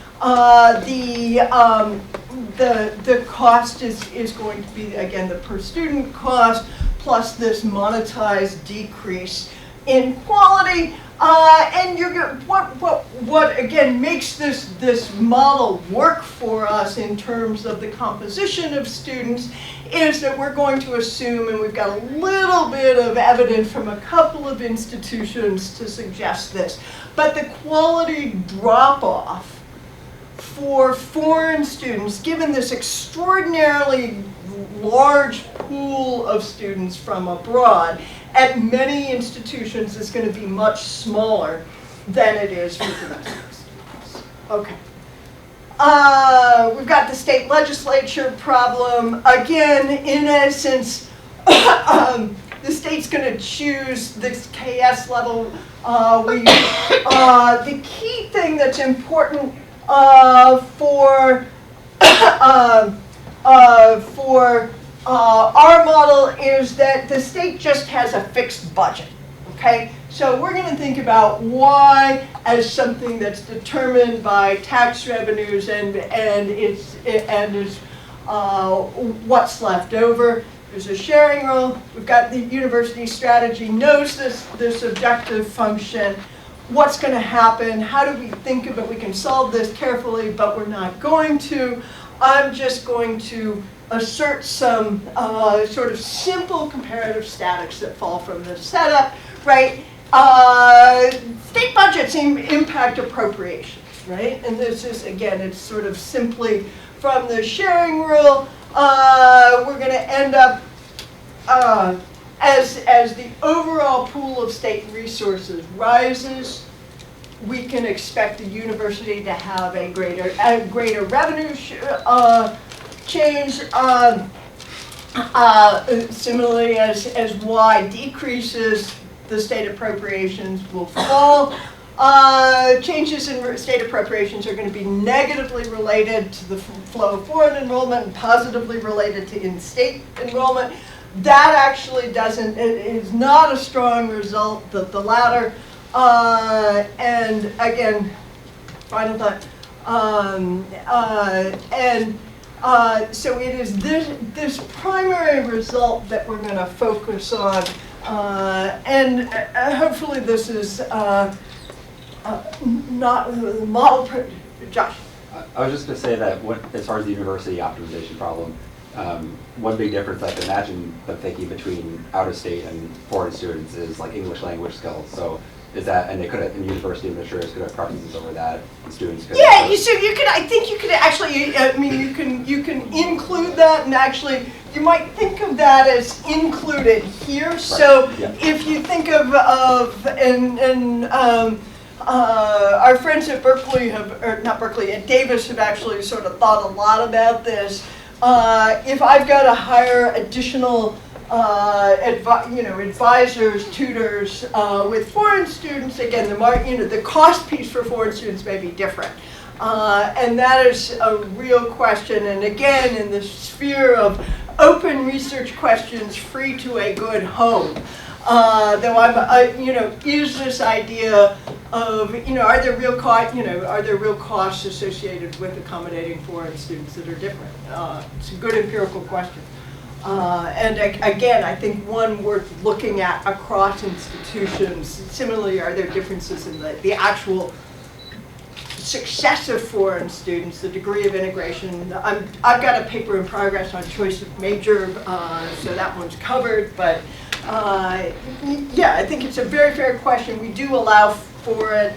The cost is going to be, again, the per student cost plus this monetized decrease in quality. And what again makes this model work for us in terms of the composition of students is that we're going to assume, and we've got a little bit of evidence from a couple of institutions to suggest this, but the quality drop-off for foreign students, given this extraordinarily large pool of students from abroad, at many institutions is going to be much smaller than it is for domestic students. Okay. We've got the state legislature problem. Again, in essence, the state's going to choose this KS level. The key thing that's important for our model is that the state just has a fixed budget, okay? So we're going to think about Y as something that's determined by tax revenues and is what's left over. There's a sharing rule. We've got the university strategy knows this objective function. What's going to happen? How do we think of it? We can solve this carefully, but we're not going to. I'm just going to assert some sort of simple comparative statics that fall from this setup, right? State budgets impact appropriations, right? And this is, again, it's sort of simply from the sharing rule. We're going to end up as the overall pool of state resources rises, we can expect the university to have a greater revenue change. Similarly, as Y decreases, the state appropriations will fall. Changes in state appropriations are going to be negatively related to the flow of foreign enrollment and positively related to in-state enrollment. That actually doesn't, it is not a strong result, the latter. And again, final thought. So it is this primary result that we're going to focus on. And hopefully this is not the model. Josh. I was just going to say that as far as the university optimization problem, one big difference I can imagine them thinking between out-of-state and foreign students is like English language skills. So is that, and they could have, and university administrators could have preferences over that, and students could. Yeah, so you could, I think you could actually, I mean, you can include that, and actually, you might think of that as included here. Right. So yeah. If you think of our friends at Berkeley have, or not Berkeley, at Davis have actually sort of thought a lot about this. If I've got to hire additional advisors, tutors with foreign students, again, the cost piece for foreign students may be different. And that is a real question. And again, in the sphere of open research questions free to a good home, though is this idea of, are there real costs associated with accommodating foreign students that are different? It's a good empirical question. And again, I think one worth looking at across institutions. Similarly, are there differences in the actual success of foreign students, the degree of integration? I've got a paper in progress on choice of major, so that one's covered. But yeah, I think it's a very fair question. We do allow for it.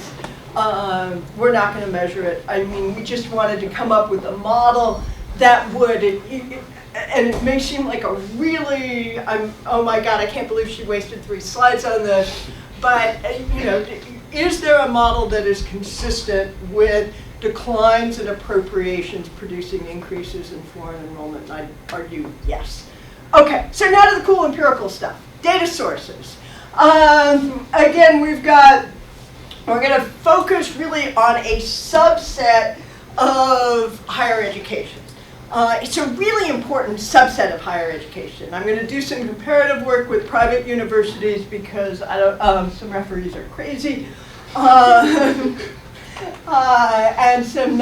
We're not going to measure it. I mean, we just wanted to come up with a model that would, and it may seem like a really, oh my God, I can't believe she wasted 3 slides on this. But is there a model that is consistent with declines in appropriations producing increases in foreign enrollment? And I'd argue yes. Okay, so now to the cool empirical stuff. Data sources. Again, we're going to focus really on a subset of higher education. It's a really important subset of higher education. I'm going to do some comparative work with private universities because some referees are crazy, and some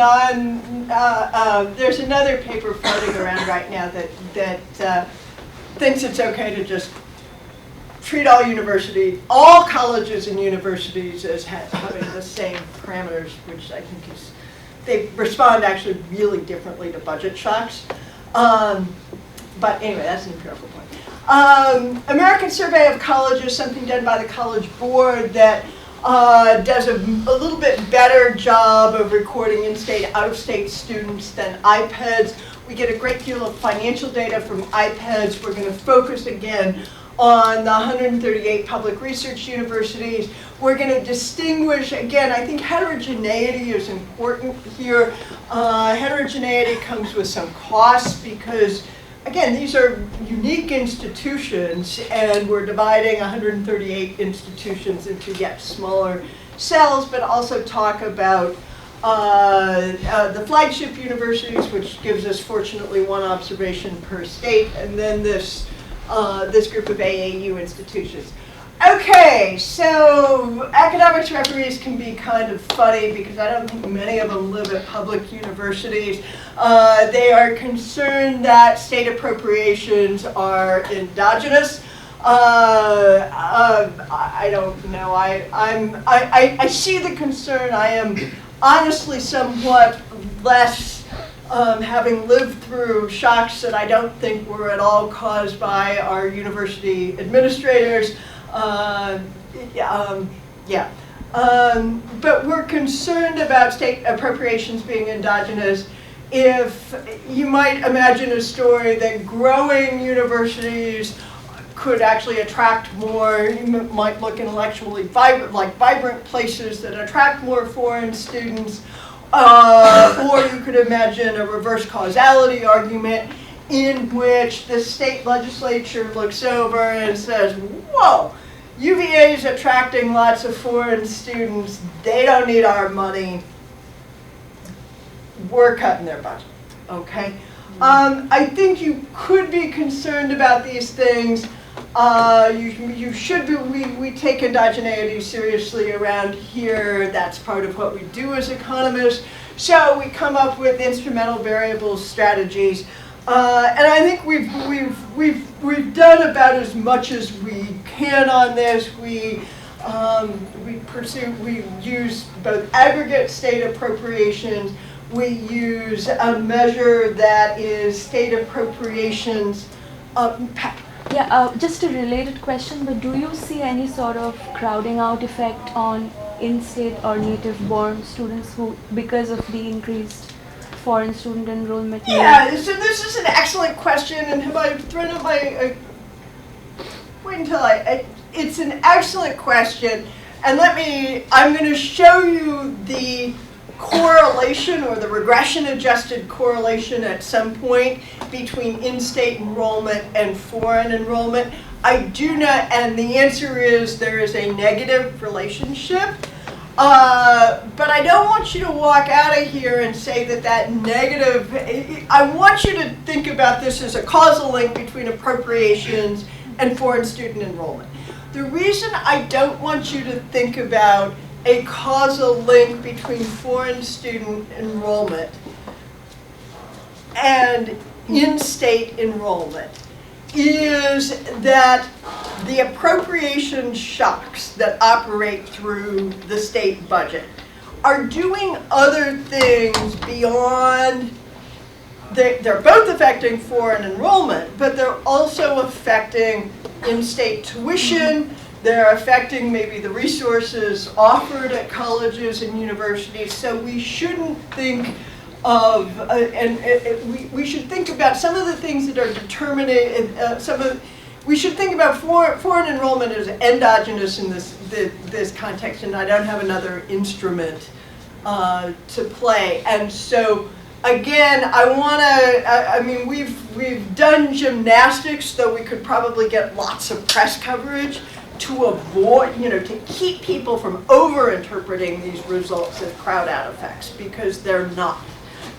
there's another paper floating around right now that thinks it's okay to just treat all colleges and universities as having the same parameters, which I think is. They respond actually really differently to budget shocks. But anyway, that's an empirical point. American Survey of Colleges, something done by the College Board that does a little bit better job of recording in-state, out-of-state students than IPEDS. We get a great deal of financial data from IPEDS. We're going to focus again on the 138 public research universities. We're going to distinguish, again, I think heterogeneity is important here. Heterogeneity comes with some costs because, again, these are unique institutions, and we're dividing 138 institutions into yet smaller cells, but also talk about the flagship universities, which gives us, fortunately, 1 observation per state, and then this group of AAU institutions. Okay, so economics referees can be kind of funny because I don't think many of them live at public universities. They are concerned that state appropriations are endogenous. I don't know. I see the concern. I am honestly somewhat less, having lived through shocks that I don't think were at all caused by our university administrators. But we're concerned about state appropriations being endogenous. If you might imagine a story that growing universities could actually attract more, you might look intellectually vibrant places that attract more foreign students, or you could imagine a reverse causality argument in which the state legislature looks over and says, whoa, UVA is attracting lots of foreign students. They don't need our money. We're cutting their budget, okay? I think you could be concerned about these things. You should be, we take endogeneity seriously around here. That's part of what we do as economists. So we come up with instrumental variables strategies. And I think we've done about as much as we can on this. We use both aggregate state appropriations. We use a measure that is state appropriations. Just a related question, but do you see any sort of crowding out effect on in-state or native-born students who, because of the increased foreign student enrollment? Yeah, so this is an excellent question, and have I thrown up my, wait until it's an excellent question, and I'm going to show you the correlation or the regression adjusted correlation at some point between in-state enrollment and foreign enrollment. I do not, and the answer is there is a negative relationship. But I don't want you to walk out of here and say that negative, I want you to think about this as a causal link between appropriations and foreign student enrollment. The reason I don't want you to think about a causal link between foreign student enrollment and in-state enrollment is that the appropriation shocks that operate through the state budget are doing other things beyond, they're both affecting foreign enrollment, but they're also affecting in-state tuition. They're affecting maybe the resources offered at colleges and universities. So we shouldn't think of, we should think about some of the things that are determining, we should think about foreign enrollment as endogenous in this context, and I don't have another instrument to play. And so, again, I mean, we've done gymnastics, though we could probably get lots of press coverage to avoid, to keep people from over-interpreting these results as crowd-out effects, because they're not.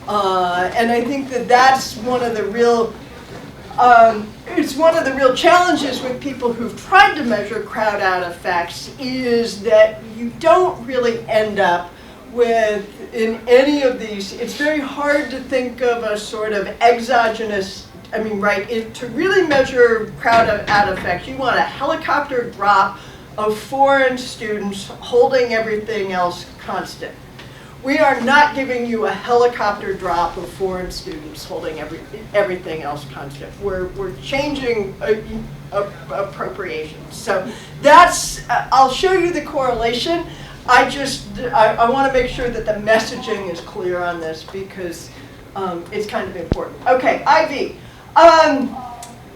And I think that's one of the real, it's one of the real challenges with people who've tried to measure crowd-out effects, is that you don't really end up with, in any of these, it's very hard to think of a sort of exogenous, to really measure crowd-out effects, you want a helicopter drop of foreign students holding everything else constant. We are not giving you a helicopter drop of foreign students holding everything else constant. We're changing appropriations. So that's, I'll show you the correlation. I want to make sure that the messaging is clear on this, because it's kind of important. Okay, IB.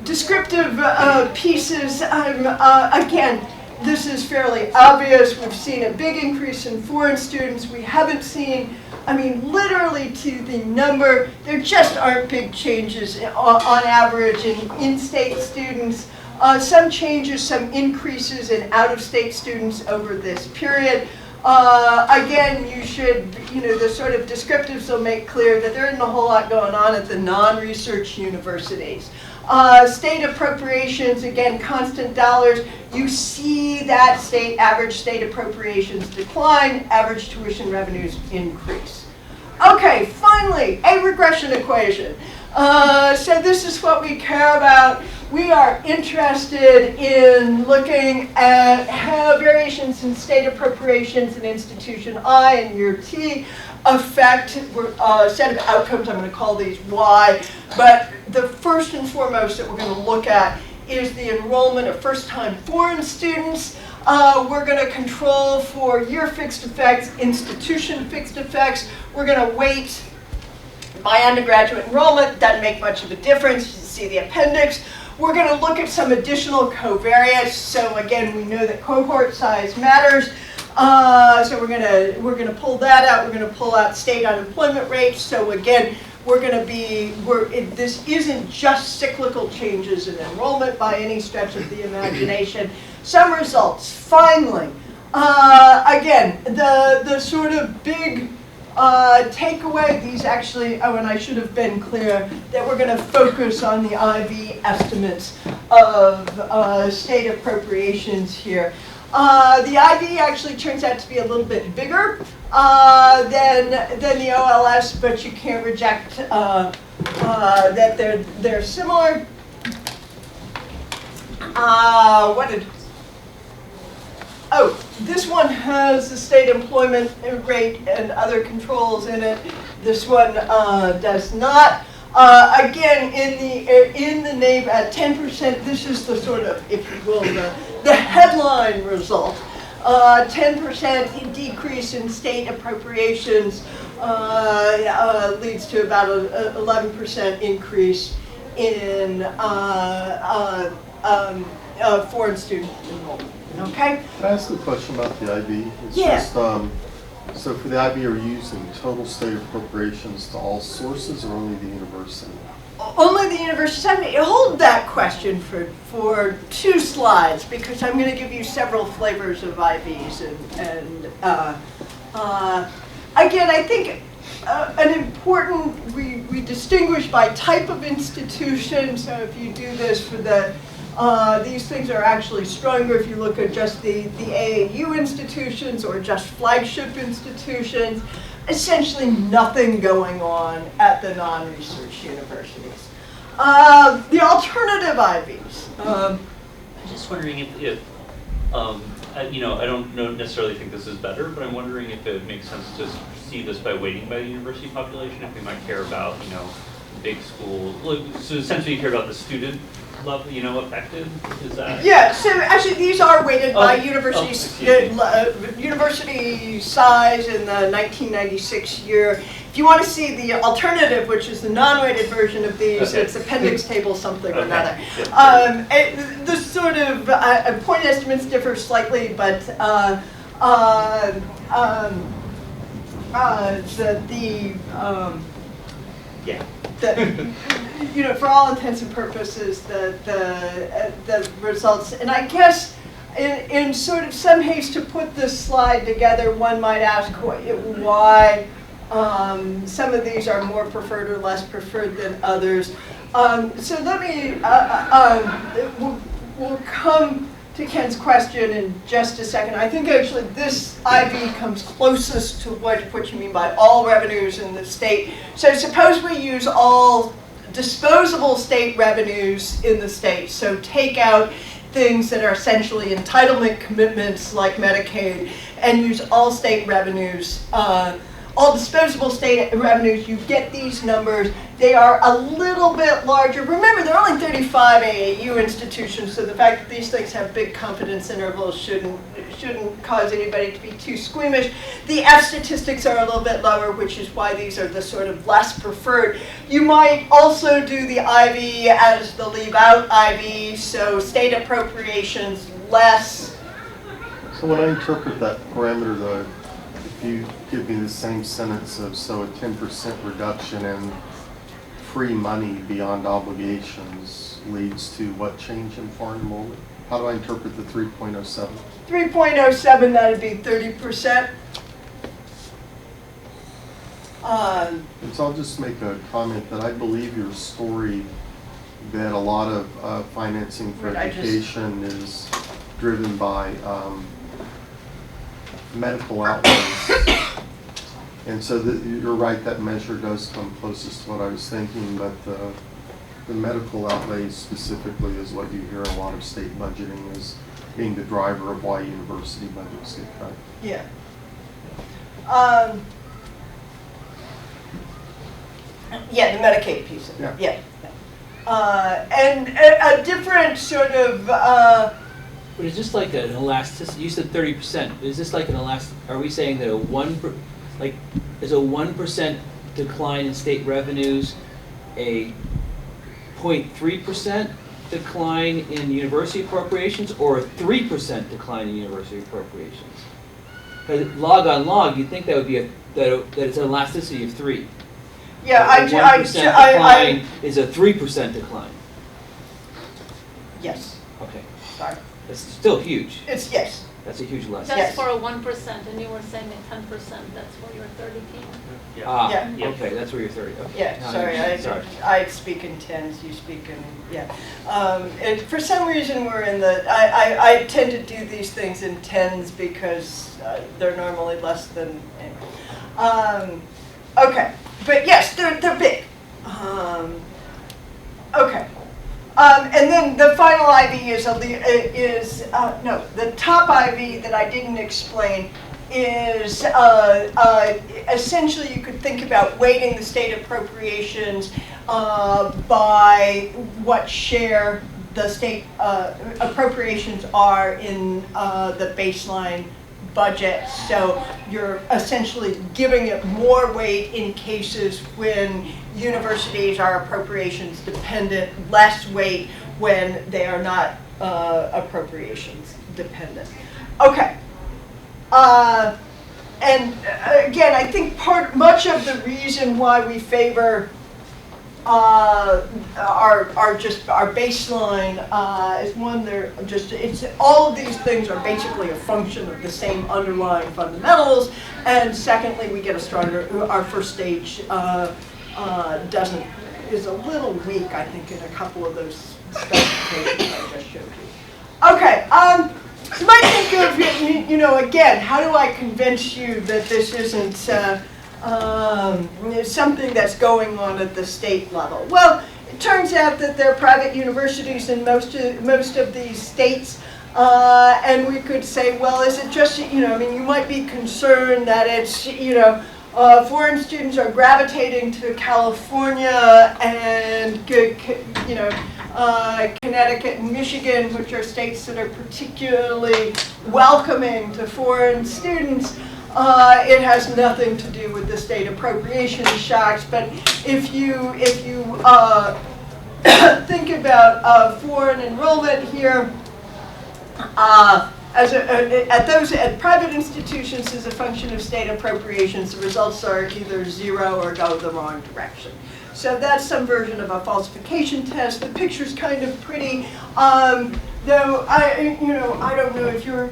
Descriptive pieces, again, this is fairly obvious. We've seen a big increase in foreign students. We haven't seen, literally to the number, there just aren't big changes on average in in-state students. Some changes, some increases in out-of-state students over this period. Again, you should, the sort of descriptives will make clear that there isn't a whole lot going on at the non-research universities. State appropriations, again, constant dollars. You see that average state appropriations decline, average tuition revenues increase. Okay, finally, a regression equation. So this is what we care about. We are interested in looking at how variations in state appropriations in institution I and year T affect a set of outcomes. I'm going to call these Y. But the first and foremost that we're going to look at is the enrollment of first-time foreign students. We're going to control for year fixed effects, institution fixed effects. We're going to weight by undergraduate enrollment. Doesn't make much of a difference. You see the appendix. We're going to look at some additional covariates. So again, we know that cohort size matters. So we're going to pull that out. We're going to pull out state unemployment rates. So again, we're going to be, this isn't just cyclical changes in enrollment by any stretch of the imagination. Some results, finally. Again, the sort of big takeaway, these actually, oh, and I should have been clear that we're going to focus on the IV estimates of state appropriations here. The IV actually turns out to be a little bit bigger than the OLS, but you can't reject that they're similar. Oh, this one has the state employment rate and other controls in it. This one does not. Again, in the name at 10%, this is the sort of, if you will, the headline result. 10% decrease in state appropriations leads to about an 11% increase in foreign student enrollment. Okay? Can I ask a question about the IB? It's Yeah. just, so for the IB, are you using total state appropriations to all sources or only the university? Only the university. I'm going to hold that question for 2 slides because I'm going to give you several flavors of IBs. And again, I think an important, we distinguish by type of institution. So if you do this for the these things are actually stronger if you look at just the AAU institutions or just flagship institutions. Essentially nothing going on at the non-research universities. The alternative IBs. I'm just wondering if you know, I don't necessarily think this is better, but I'm wondering if it makes sense to see this by weighting by the university population, if we might care about, you know, big schools. So essentially you care about the student level, you know, affected? Is that? Yeah, so actually these are weighted by university size in the 1996 year. If you want to see the alternative, which is the non-weighted version of these, Okay. it's appendix table something or another. Yeah. The sort of point estimates differ slightly, but you know, for all intents and purposes, the results, and I guess in sort of some haste to put this slide together, one might ask why some of these are more preferred or less preferred than others. So let me, we'll come to Ken's question in just a second. I think actually this IB comes closest to what you mean by all revenues in the state. So suppose we use all disposable state revenues in the state. So take out things that are essentially entitlement commitments like Medicaid and use all state revenues. All disposable state revenues, you get these numbers. They are a little bit larger. Remember, there are only 35 AAU institutions, so the fact that these things have big confidence intervals shouldn't cause anybody to be too squeamish. The F statistics are a little bit lower, which is why these are the sort of less preferred. You might also do the IB as the leave out IB, so state appropriations less. So when I interpret that parameter, though, if you give me the same sentence of, so a 10% reduction in free money beyond obligations leads to what change in foreign enrollment? How do I interpret the 3.07? 3.07, that would be 30%. And so I'll just make a comment that I believe your story that a lot of financing for education is driven by medical outlays. And so you're right, that measure does come closest to what I was thinking, but the medical outlays specifically is what you hear a lot of state budgeting as being the driver of why university budgets get cut. Yeah. Yeah, the Medicaid piece of it. Yeah. And a different sort of But is this like an elasticity? You said 30%. Is this like an elastic? Are we saying that is a 1% decline in state revenues a 0.3% decline in university appropriations, or a 3% decline in university appropriations? Because log on log, you'd think that would be that it's an elasticity of 3. Yeah, The 1% decline is a 3% decline. Yes, Okay, sorry. that's still huge. It's, yes. That's a huge lesson. That's Yes. for a 1%, and you were saying a 10%, that's for your 30 team. Ah, Yeah. okay, that's where you're 30. Okay. Yeah, Now I sorry, understand. I speak in tens, you speak in, yeah. For some reason, we're in the, I tend to do these things in tens because they're normally less than, anyway. Okay, but yes, they're big. Okay. And then the final IV no, the top IV that I didn't explain is essentially you could think about weighting the state appropriations by what share the state appropriations are in the baseline budget. So you're essentially giving it more weight in cases when universities are appropriations dependent, less weight when they are not appropriations dependent. Okay. And again, I think much of the reason why we favor our baseline is one, all of these things are basically a function of the same underlying fundamentals, and secondly, we get a stronger, our first stage is a little weak, I think, in a couple of those specifications I just showed you. Okay, you might think of, again, how do I convince you that this isn't something that's going on at the state level? Well, it turns out that there are private universities in most of these states, and we could say, well, is it just, you might be concerned that it's, foreign students are gravitating to California and, Connecticut and Michigan, which are states that are particularly welcoming to foreign students. It has nothing to do with the state appropriation shocks, but if you think about foreign enrollment here, at private institutions as a function of state appropriations, the results are either zero or go the wrong direction. So that's some version of a falsification test. The picture's kind of pretty. Though I don't know if you're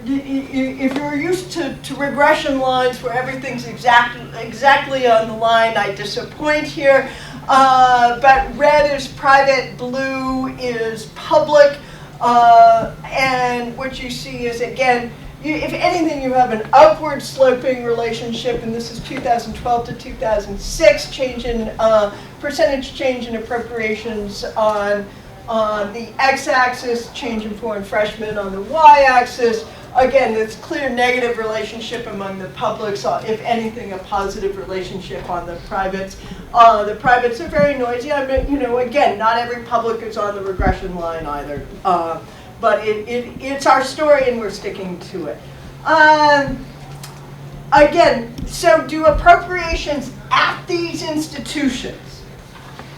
used to regression lines where everything's exactly on the line. I disappoint here. But red is private, blue is public, and what you see is, again, if anything, you have an upward sloping relationship, and this is 2012 to 2006 percentage change in appropriations on the x-axis, change in foreign freshmen on the y-axis. Again, this clear negative relationship among the publics, if anything, a positive relationship on the privates. The privates are very noisy. Again, not every public is on the regression line either. But it's our story and we're sticking to it. Again, so do appropriations at these institutions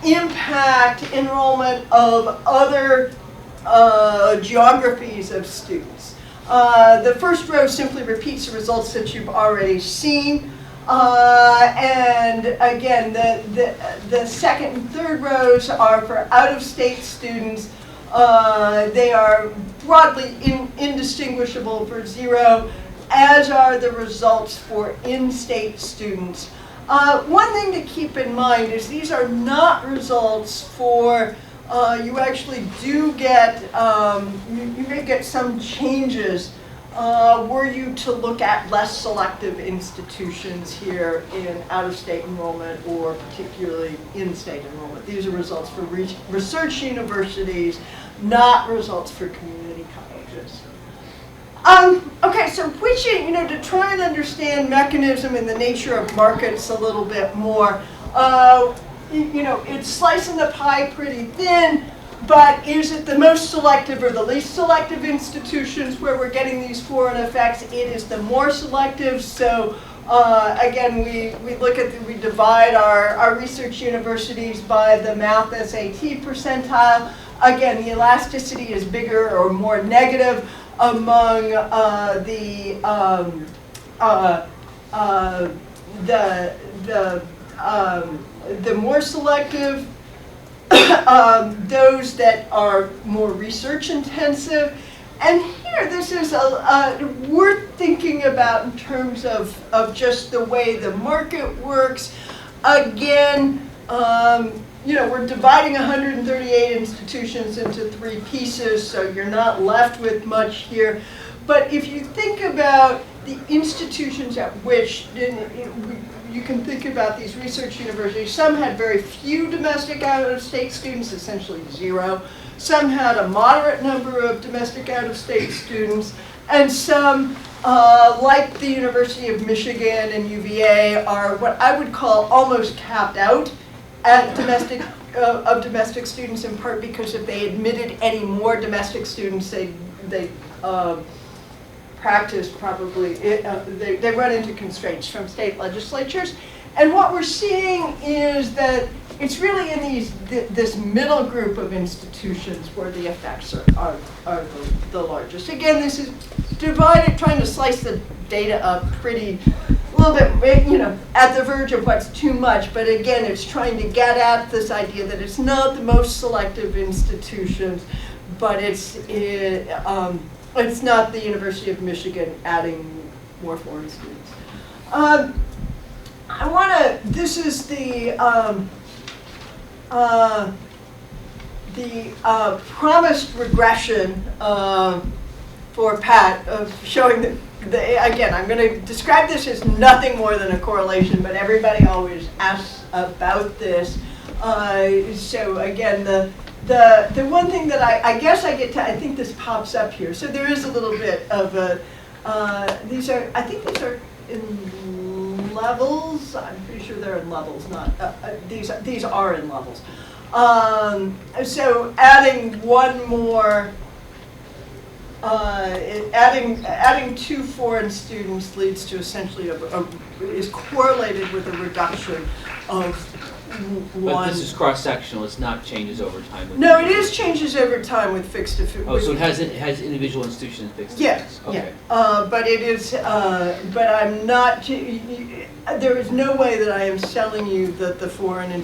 impact enrollment of other geographies of students? The first row simply repeats the results that you've already seen. And again, the second and third rows are for out-of-state students. They are broadly indistinguishable for zero, as are the results for in-state students. One thing to keep in mind is these are not results for, you actually do get, you may get some changes were you to look at less selective institutions here in out-of-state enrollment or particularly in-state enrollment. These are results for research universities, not results for community colleges. Okay, so to try and understand mechanism and the nature of markets a little bit more, it's slicing the pie pretty thin, but is it the most selective or the least selective institutions where we're getting these foreign effects? It is the more selective, so again, we divide our research universities by the math SAT percentile. Again, the elasticity is bigger or more negative among the the more selective, those that are more research intensive. And here, this is worth thinking about in terms of just the way the market works. Again, we're dividing 138 institutions into 3 pieces, so you're not left with much here. But if you think about the institutions at which, you can think about these research universities, some had very few domestic out-of-state students, essentially 0. Some had a moderate number of domestic out-of-state students, and some, like the University of Michigan and UVA, are what I would call almost capped out at domestic students, in part because if they admitted any more domestic students, they practice probably, they run into constraints from state legislatures. And what we're seeing is that it's really in this middle group of institutions where the effects are the largest. Again, this is divided, trying to slice the data up a little bit, at the verge of what's too much. But again, it's trying to get at this idea that it's not the most selective institutions, but it's not the University of Michigan adding more foreign students. This is the promised regression for Pat of showing that, again, I'm going to describe this as nothing more than a correlation, but everybody always asks about this. So again, the one thing that I guess I think this pops up here. So there is a little bit of a, I think these are in levels. I'm pretty sure they're in levels, not, these are in levels. So adding one more, adding 2 foreign students leads to essentially is correlated with a reduction of 1. But this is cross-sectional, it's not changes over time. No, it is changes over time with fixed effects. Oh, so it has individual institutions fixed Yes, effects. Okay. yeah. But it is, but I'm not, there is no way that I am selling you that the foreign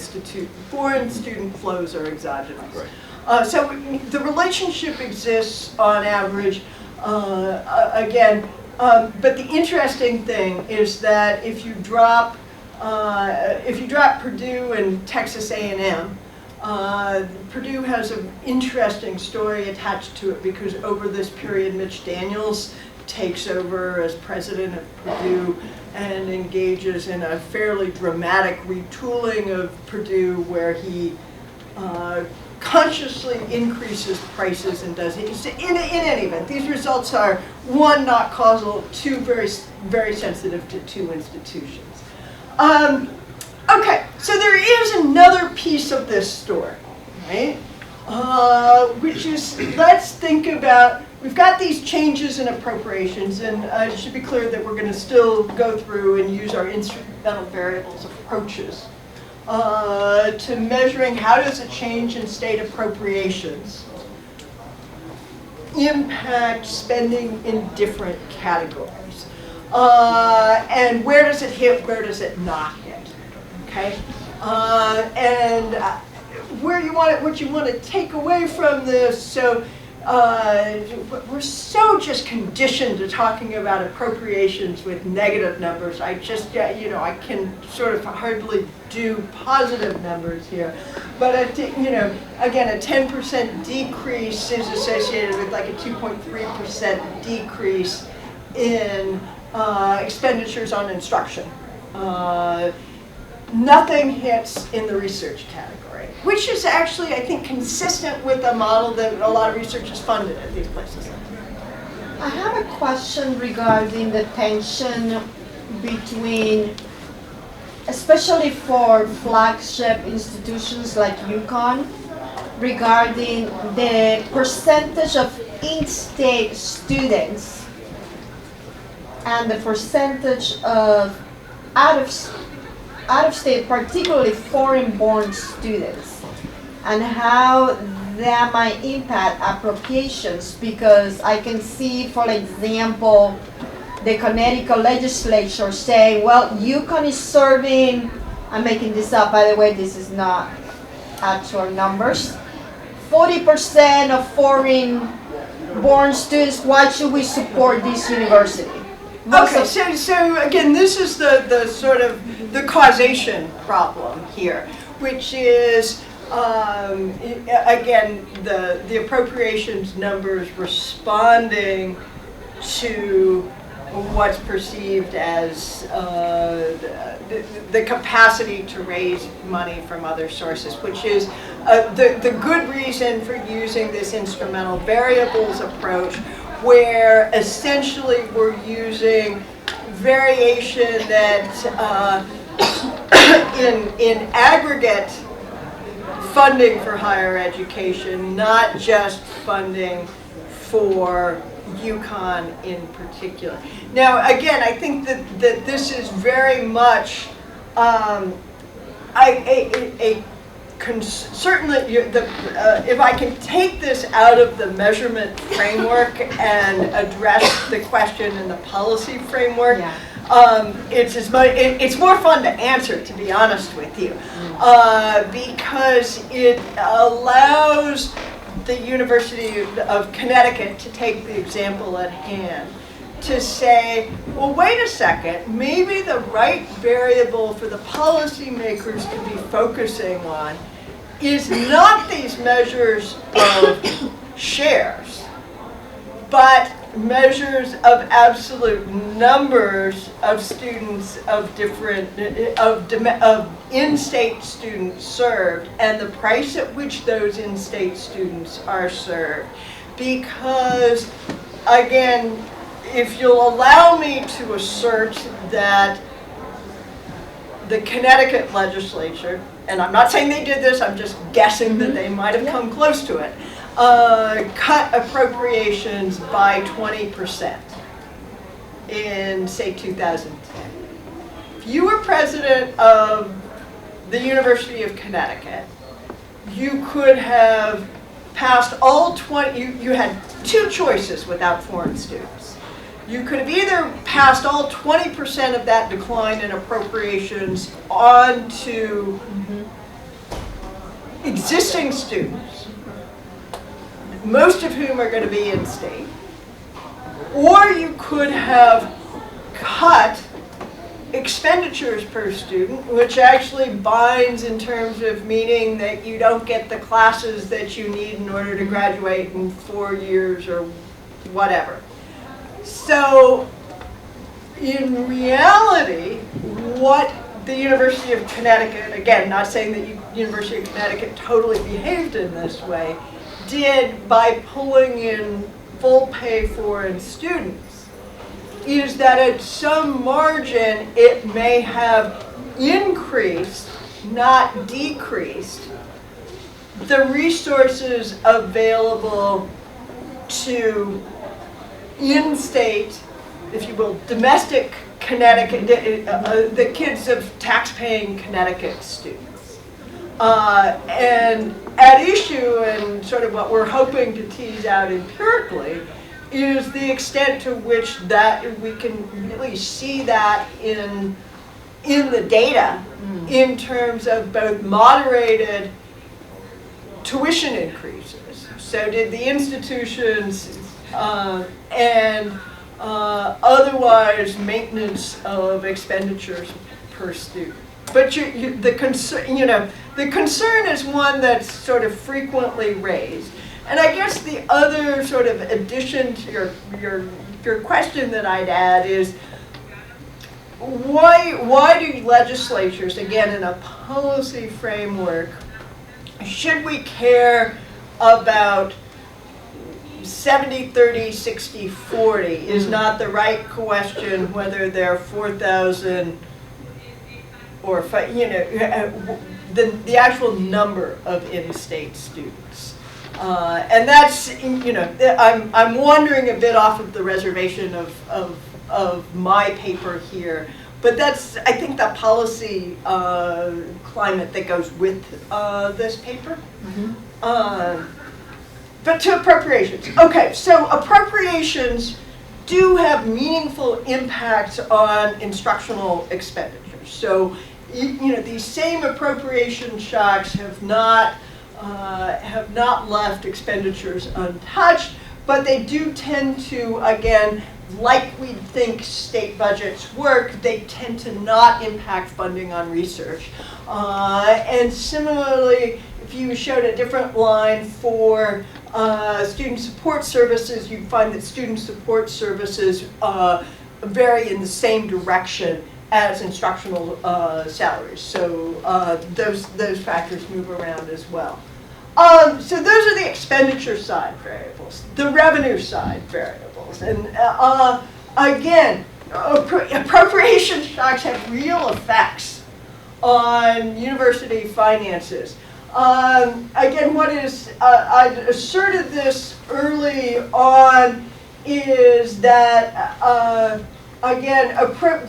student flows are exogenous. Right. So the relationship exists on average, again, but the interesting thing is that if you drop Purdue and Texas A&M, Purdue has an interesting story attached to it because over this period, Mitch Daniels takes over as president of Purdue and engages in a fairly dramatic retooling of Purdue where he consciously increases prices and does it. In any event, these results are, 1, not causal, 2, very, very sensitive to 2 institutions. Okay, so there is another piece of this story, right? Which is, let's think about, we've got these changes in appropriations, and it should be clear that we're going to still go through and use our instrumental variables approaches to measuring how does a change in state appropriations impact spending in different categories. And where does it hit, where does it not hit, okay? And where you want it, what you want to take away from this, so we're so just conditioned to talking about appropriations with negative numbers. I just, I can sort of hardly do positive numbers here. But, again, a 10% decrease is associated with like a 2.3% decrease in expenditures on instruction. Nothing hits in the research category, which is actually, I think, consistent with a model that a lot of research is funded at these places. I have a question regarding the tension between, especially for flagship institutions like UConn, regarding the percentage of in-state students and the percentage of out-of-state, particularly foreign-born students, and how that might impact appropriations, because I can see, for example, the Connecticut legislature saying, well, UConn is serving I'm making this up, by the way, this is not actual numbers. 40% of foreign-born students, why should we support this university? Okay, so again, this is the sort of the causation problem here, which is, again, the appropriations numbers responding to what's perceived as the capacity to raise money from other sources, which is the good reason for using this instrumental variables approach, where essentially we're using variation that in aggregate funding for higher education, not just funding for UConn in particular. Now, again, I think that this is very much certainly, if I can take this out of the measurement framework and address the question in the policy framework, it's more fun to answer, to be honest with you, because it allows the University of Connecticut, to take the example at hand, to say, well, wait a second, maybe the right variable for the policymakers to be focusing on is not these measures of shares, but measures of absolute numbers of students of different, of in-state students served, and the price at which those in-state students are served. Because, again, if you'll allow me to assert that the Connecticut legislature, and I'm not saying they did this, I'm just guessing that they might have come close to it, cut appropriations by 20% in, say, 2010. If you were president of the University of Connecticut, you could have passed all 20, you had two choices without foreign students. You could have either passed all 20% of that decline in appropriations on to existing students, most of whom are going to be in-state, or you could have cut expenditures per student, which actually binds in terms of meaning that you don't get the classes that you need in order to graduate in 4 years or whatever. So, in reality, what the University of Connecticut, again, not saying that the University of Connecticut totally behaved in this way, did by pulling in full pay foreign students, is that at some margin it may have increased, not decreased, the resources available to in-state, if you will, domestic Connecticut, the kids of tax-paying Connecticut students. And at issue, and sort of what we're hoping to tease out empirically, is the extent to which that we can really see that in the data in terms of both moderated tuition increases. So did the institutions and otherwise maintenance of expenditures per student. But the concern is one that's sort of frequently raised. And I guess the other sort of addition to your question that I'd add is, why do legislatures, again in a policy framework, should we care about 70, 30, 60, 40 is not the right question whether they're 4,000 or, the actual number of in-state students. And that's, I'm wandering a bit off of the reservation of my paper here, but that's, I think, the policy climate that goes with this paper. But to appropriations. Okay, so appropriations do have meaningful impacts on instructional expenditures. So these same appropriation shocks have not left expenditures untouched, but they do tend to, again, like we think state budgets work, they tend to not impact funding on research. And similarly, if you showed a different line for student support services, you'd find that student support services vary in the same direction as instructional salaries. So those factors move around as well. So those are the expenditure side variables, the revenue side variables. And again, appropriation shocks have real effects on university finances. Again, what is, I asserted this early on, is that, again,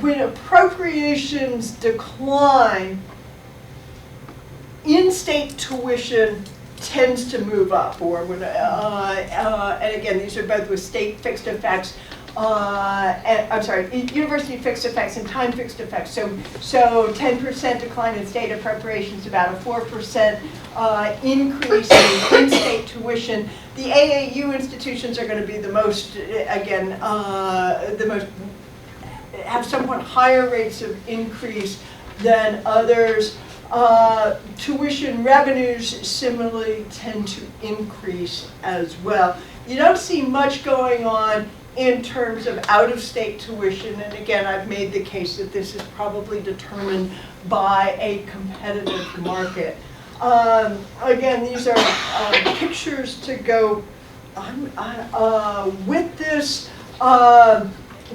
when appropriations decline, in-state tuition tends to move up, or when, and again, these are both with state fixed effects, university fixed effects and time fixed effects. So 10% decline in state appropriations, about a 4% increase in in-state tuition. The AAU institutions are going to be the most, again, have somewhat higher rates of increase than others. Tuition revenues similarly tend to increase as well. You don't see much going on in terms of out-of-state tuition, and again, I've made the case that this is probably determined by a competitive market. Again, these are pictures to go with this.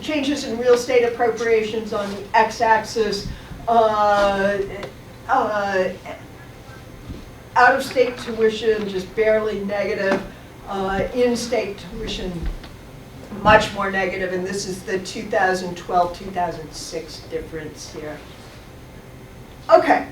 Changes in real estate appropriations on the x-axis. Out-of-state tuition just barely negative. In-state tuition much more negative, and this is the 2012-2006 difference here. Okay,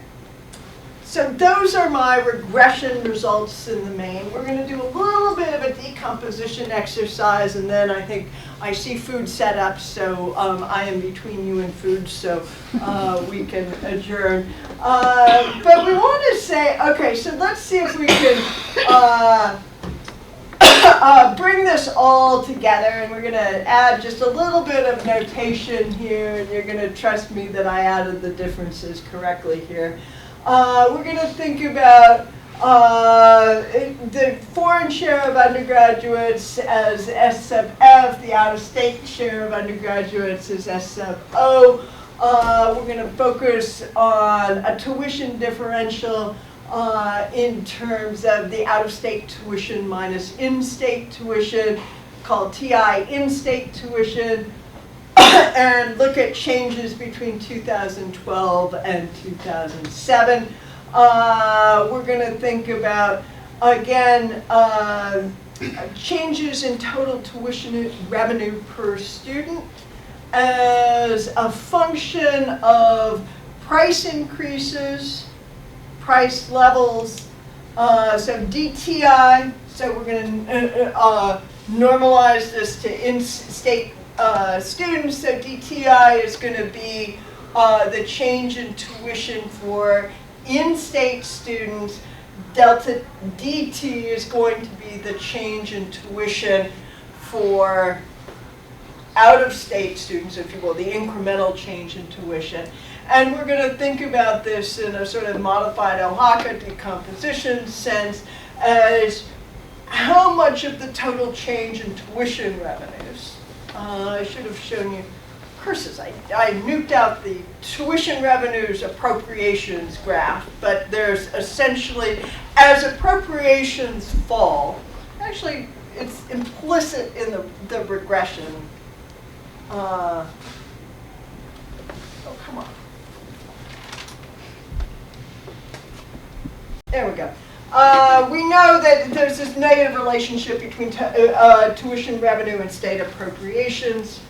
so those are my regression results in the main. We're going to do a little bit of a decomposition exercise, and then I think I see food set up, so I am between you and food, so we can adjourn. But we want to say, okay, so let's see if we can bring this all together, and we're going to add just a little bit of notation here, and you're going to trust me that I added the differences correctly here. We're going to think about the foreign share of undergraduates as S sub F, the out-of-state share of undergraduates as S sub O. We're going to focus on a tuition differential in terms of the out-of-state tuition minus in-state tuition, called TI in-state tuition, and look at changes between 2012 and 2007. We're going to think about, again, changes in total tuition revenue per student as a function of price increases, price levels, so DTI, so we're going to normalize this to in-state students, so DTI is going to be the change in tuition for in-state students. Delta DT is going to be the change in tuition for out-of-state students, if you will, the incremental change in tuition. And we're going to think about this in a sort of modified Oaxaca decomposition sense as how much of the total change in tuition revenues. I should have shown you curses. I nuked out the tuition revenues appropriations graph, but there's essentially, as appropriations fall, actually it's implicit in the regression. Oh, come on. There we go. We know that there's this negative relationship between tuition revenue and state appropriations.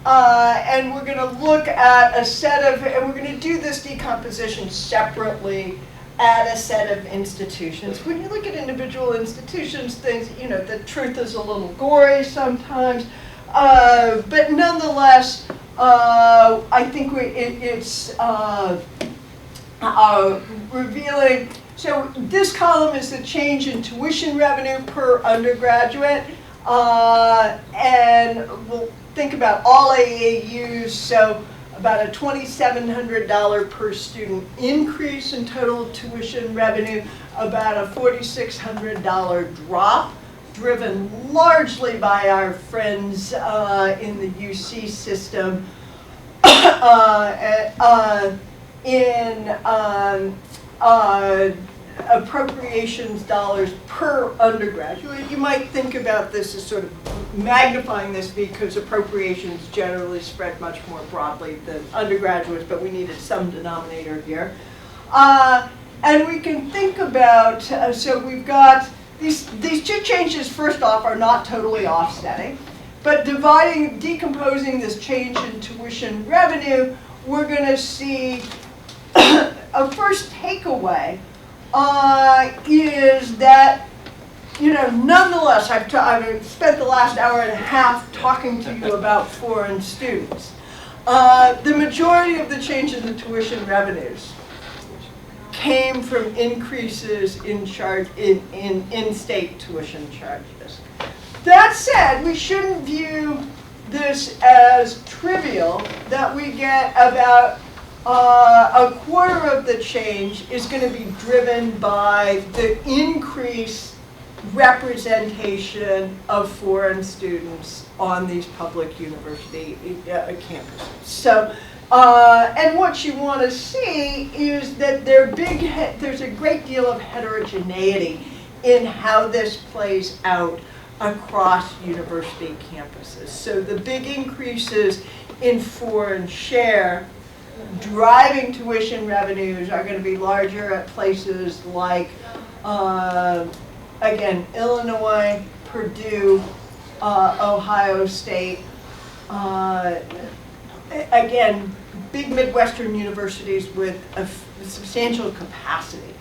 And we're going to look at a set of, and we're going to do this decomposition separately at a set of institutions. When you look at individual institutions, things, you know, the truth is a little gory sometimes, but nonetheless, I think it's revealing. So this column is the change in tuition revenue per undergraduate, and we'll think about all AAUs. So about a $2,700 per student increase in total tuition revenue, about a $4,600 drop, driven largely by our friends in the UC system in appropriations dollars per undergraduate. You might think about this as sort of magnifying this because appropriations generally spread much more broadly than undergraduates, but we needed some denominator here. And we can think about, so we've got these two changes, first off, are not totally offsetting, but decomposing this change in tuition revenue, we're going to see a first takeaway is that, nonetheless, I've spent the last hour and a half talking to you about foreign students. The majority of the change in the tuition revenues came from increases in in-state tuition charges. That said, we shouldn't view this as trivial, that we get about a quarter of the change is going to be driven by the increased representation of foreign students on these public university campuses. So, and what you want to see is that there's a great deal of heterogeneity in how this plays out across university campuses. So the big increases in foreign share driving tuition revenues are going to be larger at places like, again, Illinois, Purdue, Ohio State, again, big Midwestern universities with a substantial capacity.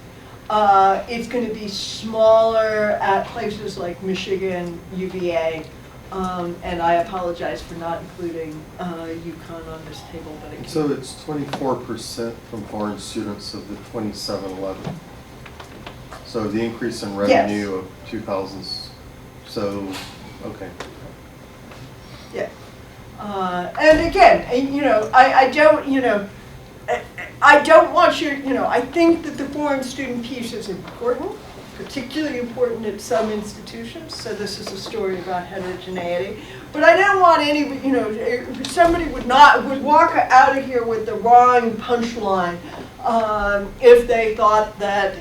It's going to be smaller at places like Michigan, UVA, and I apologize for not including UConn on this table. But again. So it's 24% from foreign students of the 2711. So the increase in revenue of 2,000. So, okay. Yeah. And again, I don't want you, I think that the foreign student piece is important, particularly important at some institutions. So this is a story about heterogeneity. But I don't want any, somebody would walk out of here with the wrong punchline if they thought that,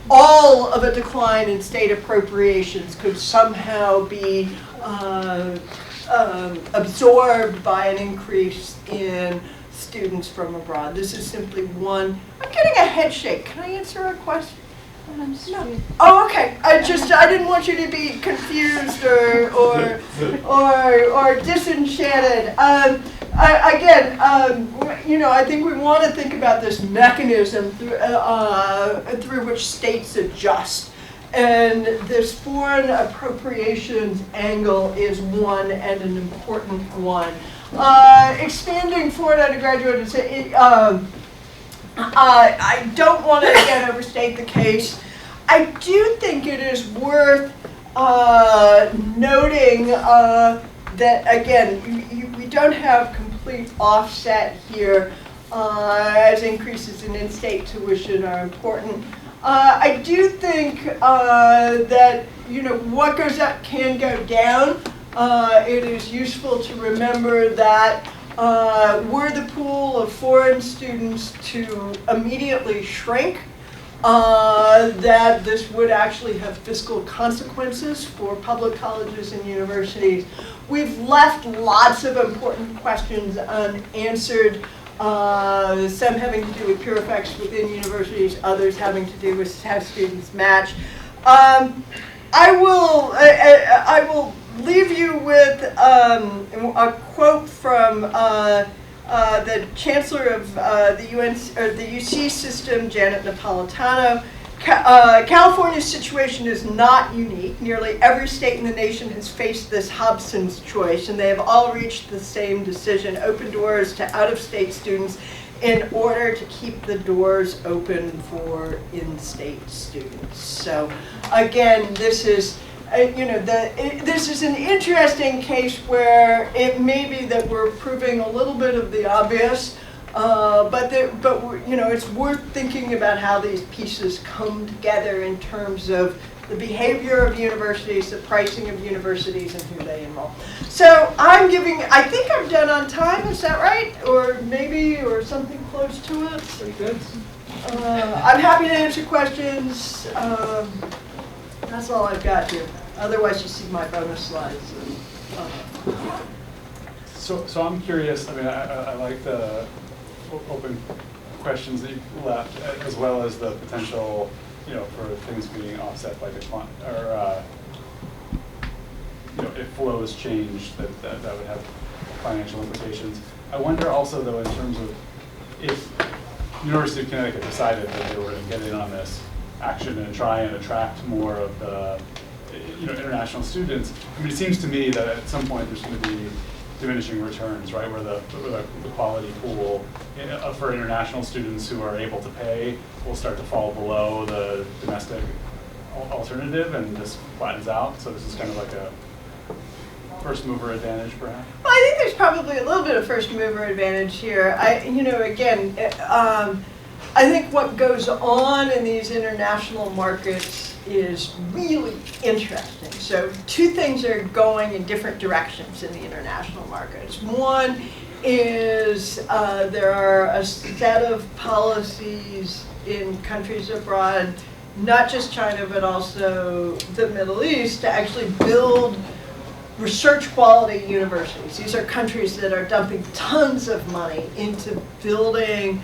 all of a decline in state appropriations could somehow be absorbed by an increase in students from abroad. This is simply one. I'm getting a head shake. Can I answer a question? No. Oh, okay. I didn't want you to be confused or disenchanted. I think we want to think about this mechanism through which states adjust. And this foreign appropriations angle is one, and an important one. Expanding foreign undergraduate, I don't want to again overstate the case. I do think it is worth noting that again, we don't have complete offset here, as increases in in-state tuition are important. I do think that what goes up can go down. It is useful to remember that were the pool of foreign students to immediately shrink, that this would actually have fiscal consequences for public colleges and universities. We've left lots of important questions unanswered. Some having to do with pure effects within universities, others having to do with how students match. I will leave you with a quote from the chancellor of the UC system, Janet Napolitano, California's situation is not unique. Nearly every state in the nation has faced this Hobson's choice, and they have all reached the same decision: open doors to out-of-state students in order to keep the doors open for in-state students. So again, this is this is an interesting case where it may be that we're proving a little bit of the obvious, but it's worth thinking about how these pieces come together in terms of the behavior of universities, the pricing of universities, and who they enroll. So I think I'm done on time, is that right? Or something close to it? Pretty good. I'm happy to answer questions. That's all I've got here. Otherwise, you see my bonus slides. So I'm curious. I mean, I like the open questions that you left, as well as the potential, for things being offset by decline, or if flows change, that would have financial implications. I wonder also, though, in terms of if University of Connecticut decided that they were going to get in on this action and try and attract more of the international students. I mean, it seems to me that at some point there's going to be diminishing returns, right? Where the quality pool for international students who are able to pay will start to fall below the domestic alternative, and this flattens out. So this is kind of like a first mover advantage, perhaps. Well, I think there's probably a little bit of first mover advantage here. I think what goes on in these international markets is really interesting. So two things are going in different directions in the international markets. One is there are a set of policies in countries abroad, not just China, but also the Middle East, to actually build research quality universities. These are countries that are dumping tons of money into building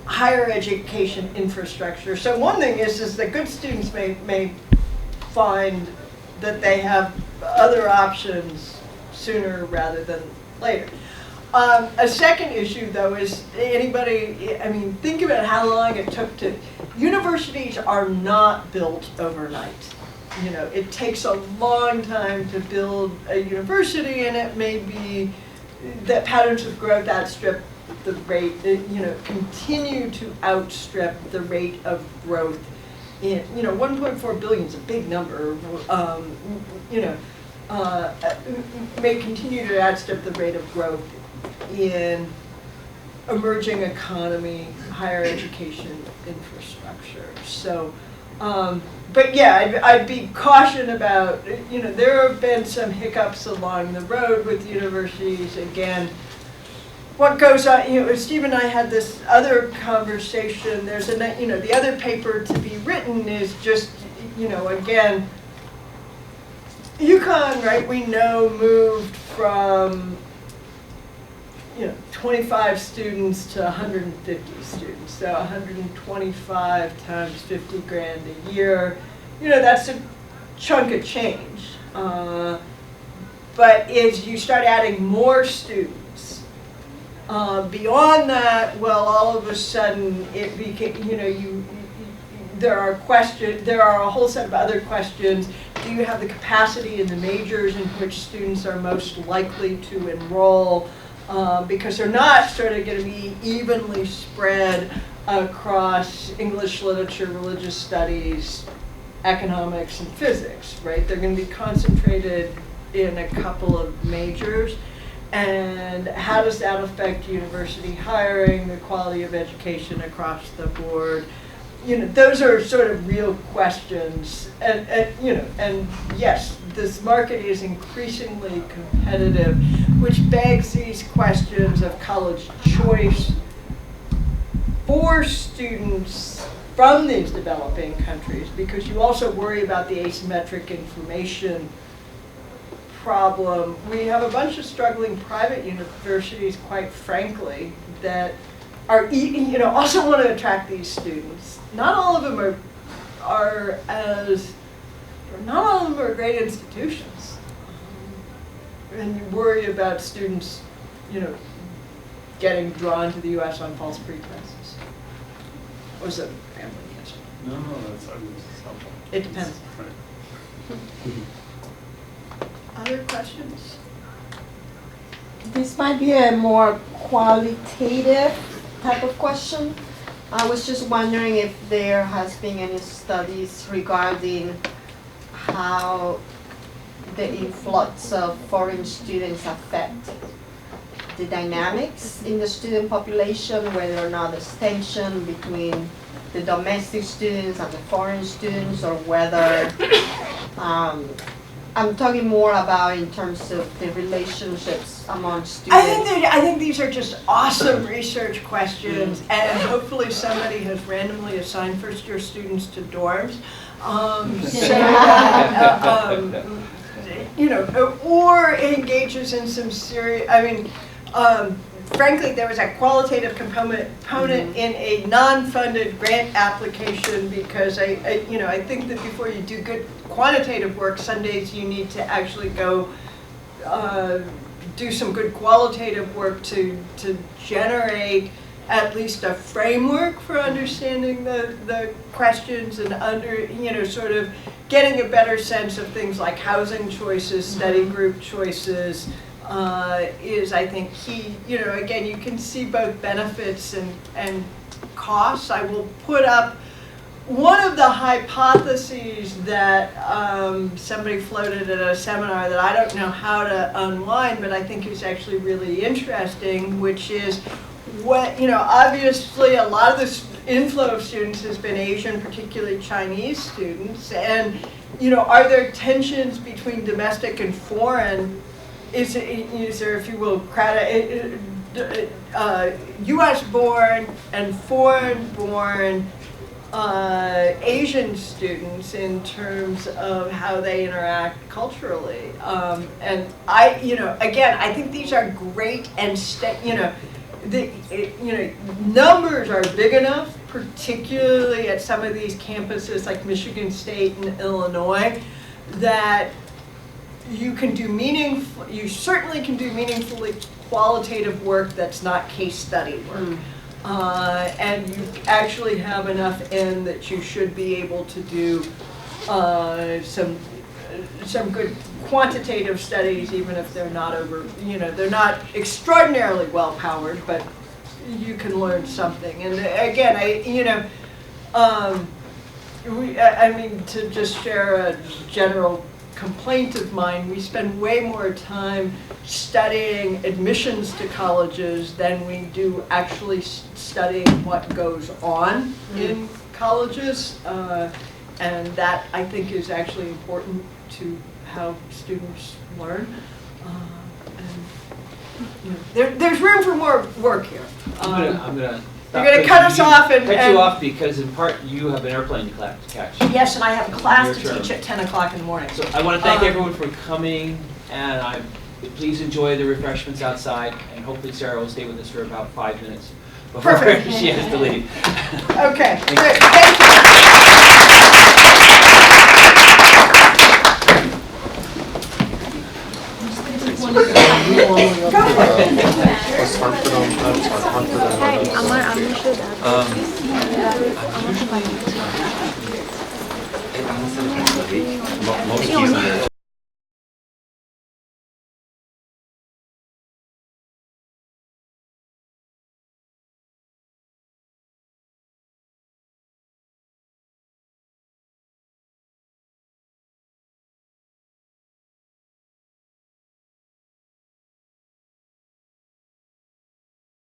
higher education infrastructure. So one thing is that good students may find that they have other options sooner rather than later. A second issue, though, is think about how long it took to, universities are not built overnight. It takes a long time to build a university, and it may be that patterns of growth outstrip the rate, continue to outstrip the rate of growth in, 1.4 billion is a big number, may continue to outstrip the rate of growth in emerging economy, higher education infrastructure. So, but yeah, I'd be caution about, there have been some hiccups along the road with universities. Again, what goes on, Steve and I had this other conversation. There's the other paper to be written is just, again, UConn, right, we know moved from, 25 students to 150 students. So 125 times 50 grand a year, that's a chunk of change. But as you start adding more students, beyond that, well, all of a sudden it became, there are a whole set of other questions. Do you have the capacity in the majors in which students are most likely to enroll? Because they're not sort of going to be evenly spread across English literature, religious studies, economics, and physics, right? They're going to be concentrated in a couple of majors. And how does that affect university hiring, the quality of education across the board? Those are sort of real questions. And yes, this market is increasingly competitive, which begs these questions of college choice for students from these developing countries, because you also worry about the asymmetric information problem. We have a bunch of struggling private universities, quite frankly, that are also want to attract these students. Not all of them are great institutions, and you worry about students, getting drawn to the U.S. on false pretenses. What was that family No, that's, I mean, it's helpful. It depends. Right. Other questions? This might be a more qualitative type of question. I was just wondering if there has been any studies regarding how the influx of foreign students affect the dynamics in the student population, whether or not there's tension between the domestic students and the foreign students, or whether, I'm talking more about in terms of the relationships among students. I think these are just awesome research questions, and hopefully somebody has randomly assigned first-year students to dorms. You know, or engages in some serious, I mean, frankly, there was a qualitative component in a non-funded grant application, because I think that before you do good quantitative work, some days you need to actually go do some good qualitative work to generate at least a framework for understanding the questions, and sort of getting a better sense of things like housing choices, study group choices, is, I think, key. Again, you can see both benefits and costs. I will put up one of the hypotheses that somebody floated at a seminar that I don't know how to unwind, but I think is actually really interesting, which is obviously a lot of this inflow of students has been Asian, particularly Chinese students, and are there tensions between domestic and foreign? Is there, if you will, U.S.-born and foreign-born Asian students in terms of how they interact culturally? And I think these are great, and numbers are big enough, particularly at some of these campuses like Michigan State and Illinois, that you certainly can do meaningfully qualitative work that's not case study work. And you actually have enough in that you should be able to do some good quantitative studies, even if they're not they're not extraordinarily well powered, but you can learn something. And again, I mean, to just share a general complaint of mine, we spend way more time studying admissions to colleges than we do actually studying what goes on in colleges, and that, I think, is actually important to how students learn. There's room for more work here. I'm gonna You're going to cut us off and... Cut you off because in part you have an airplane to catch. Yes, and I have a class to Your turn. teach at 10 o'clock in the morning. So I want to thank everyone for coming, and please enjoy the refreshments outside, and hopefully Sarah will stay with us for about 5 minutes before Perfect. she has to leave. Okay, Thank great. Most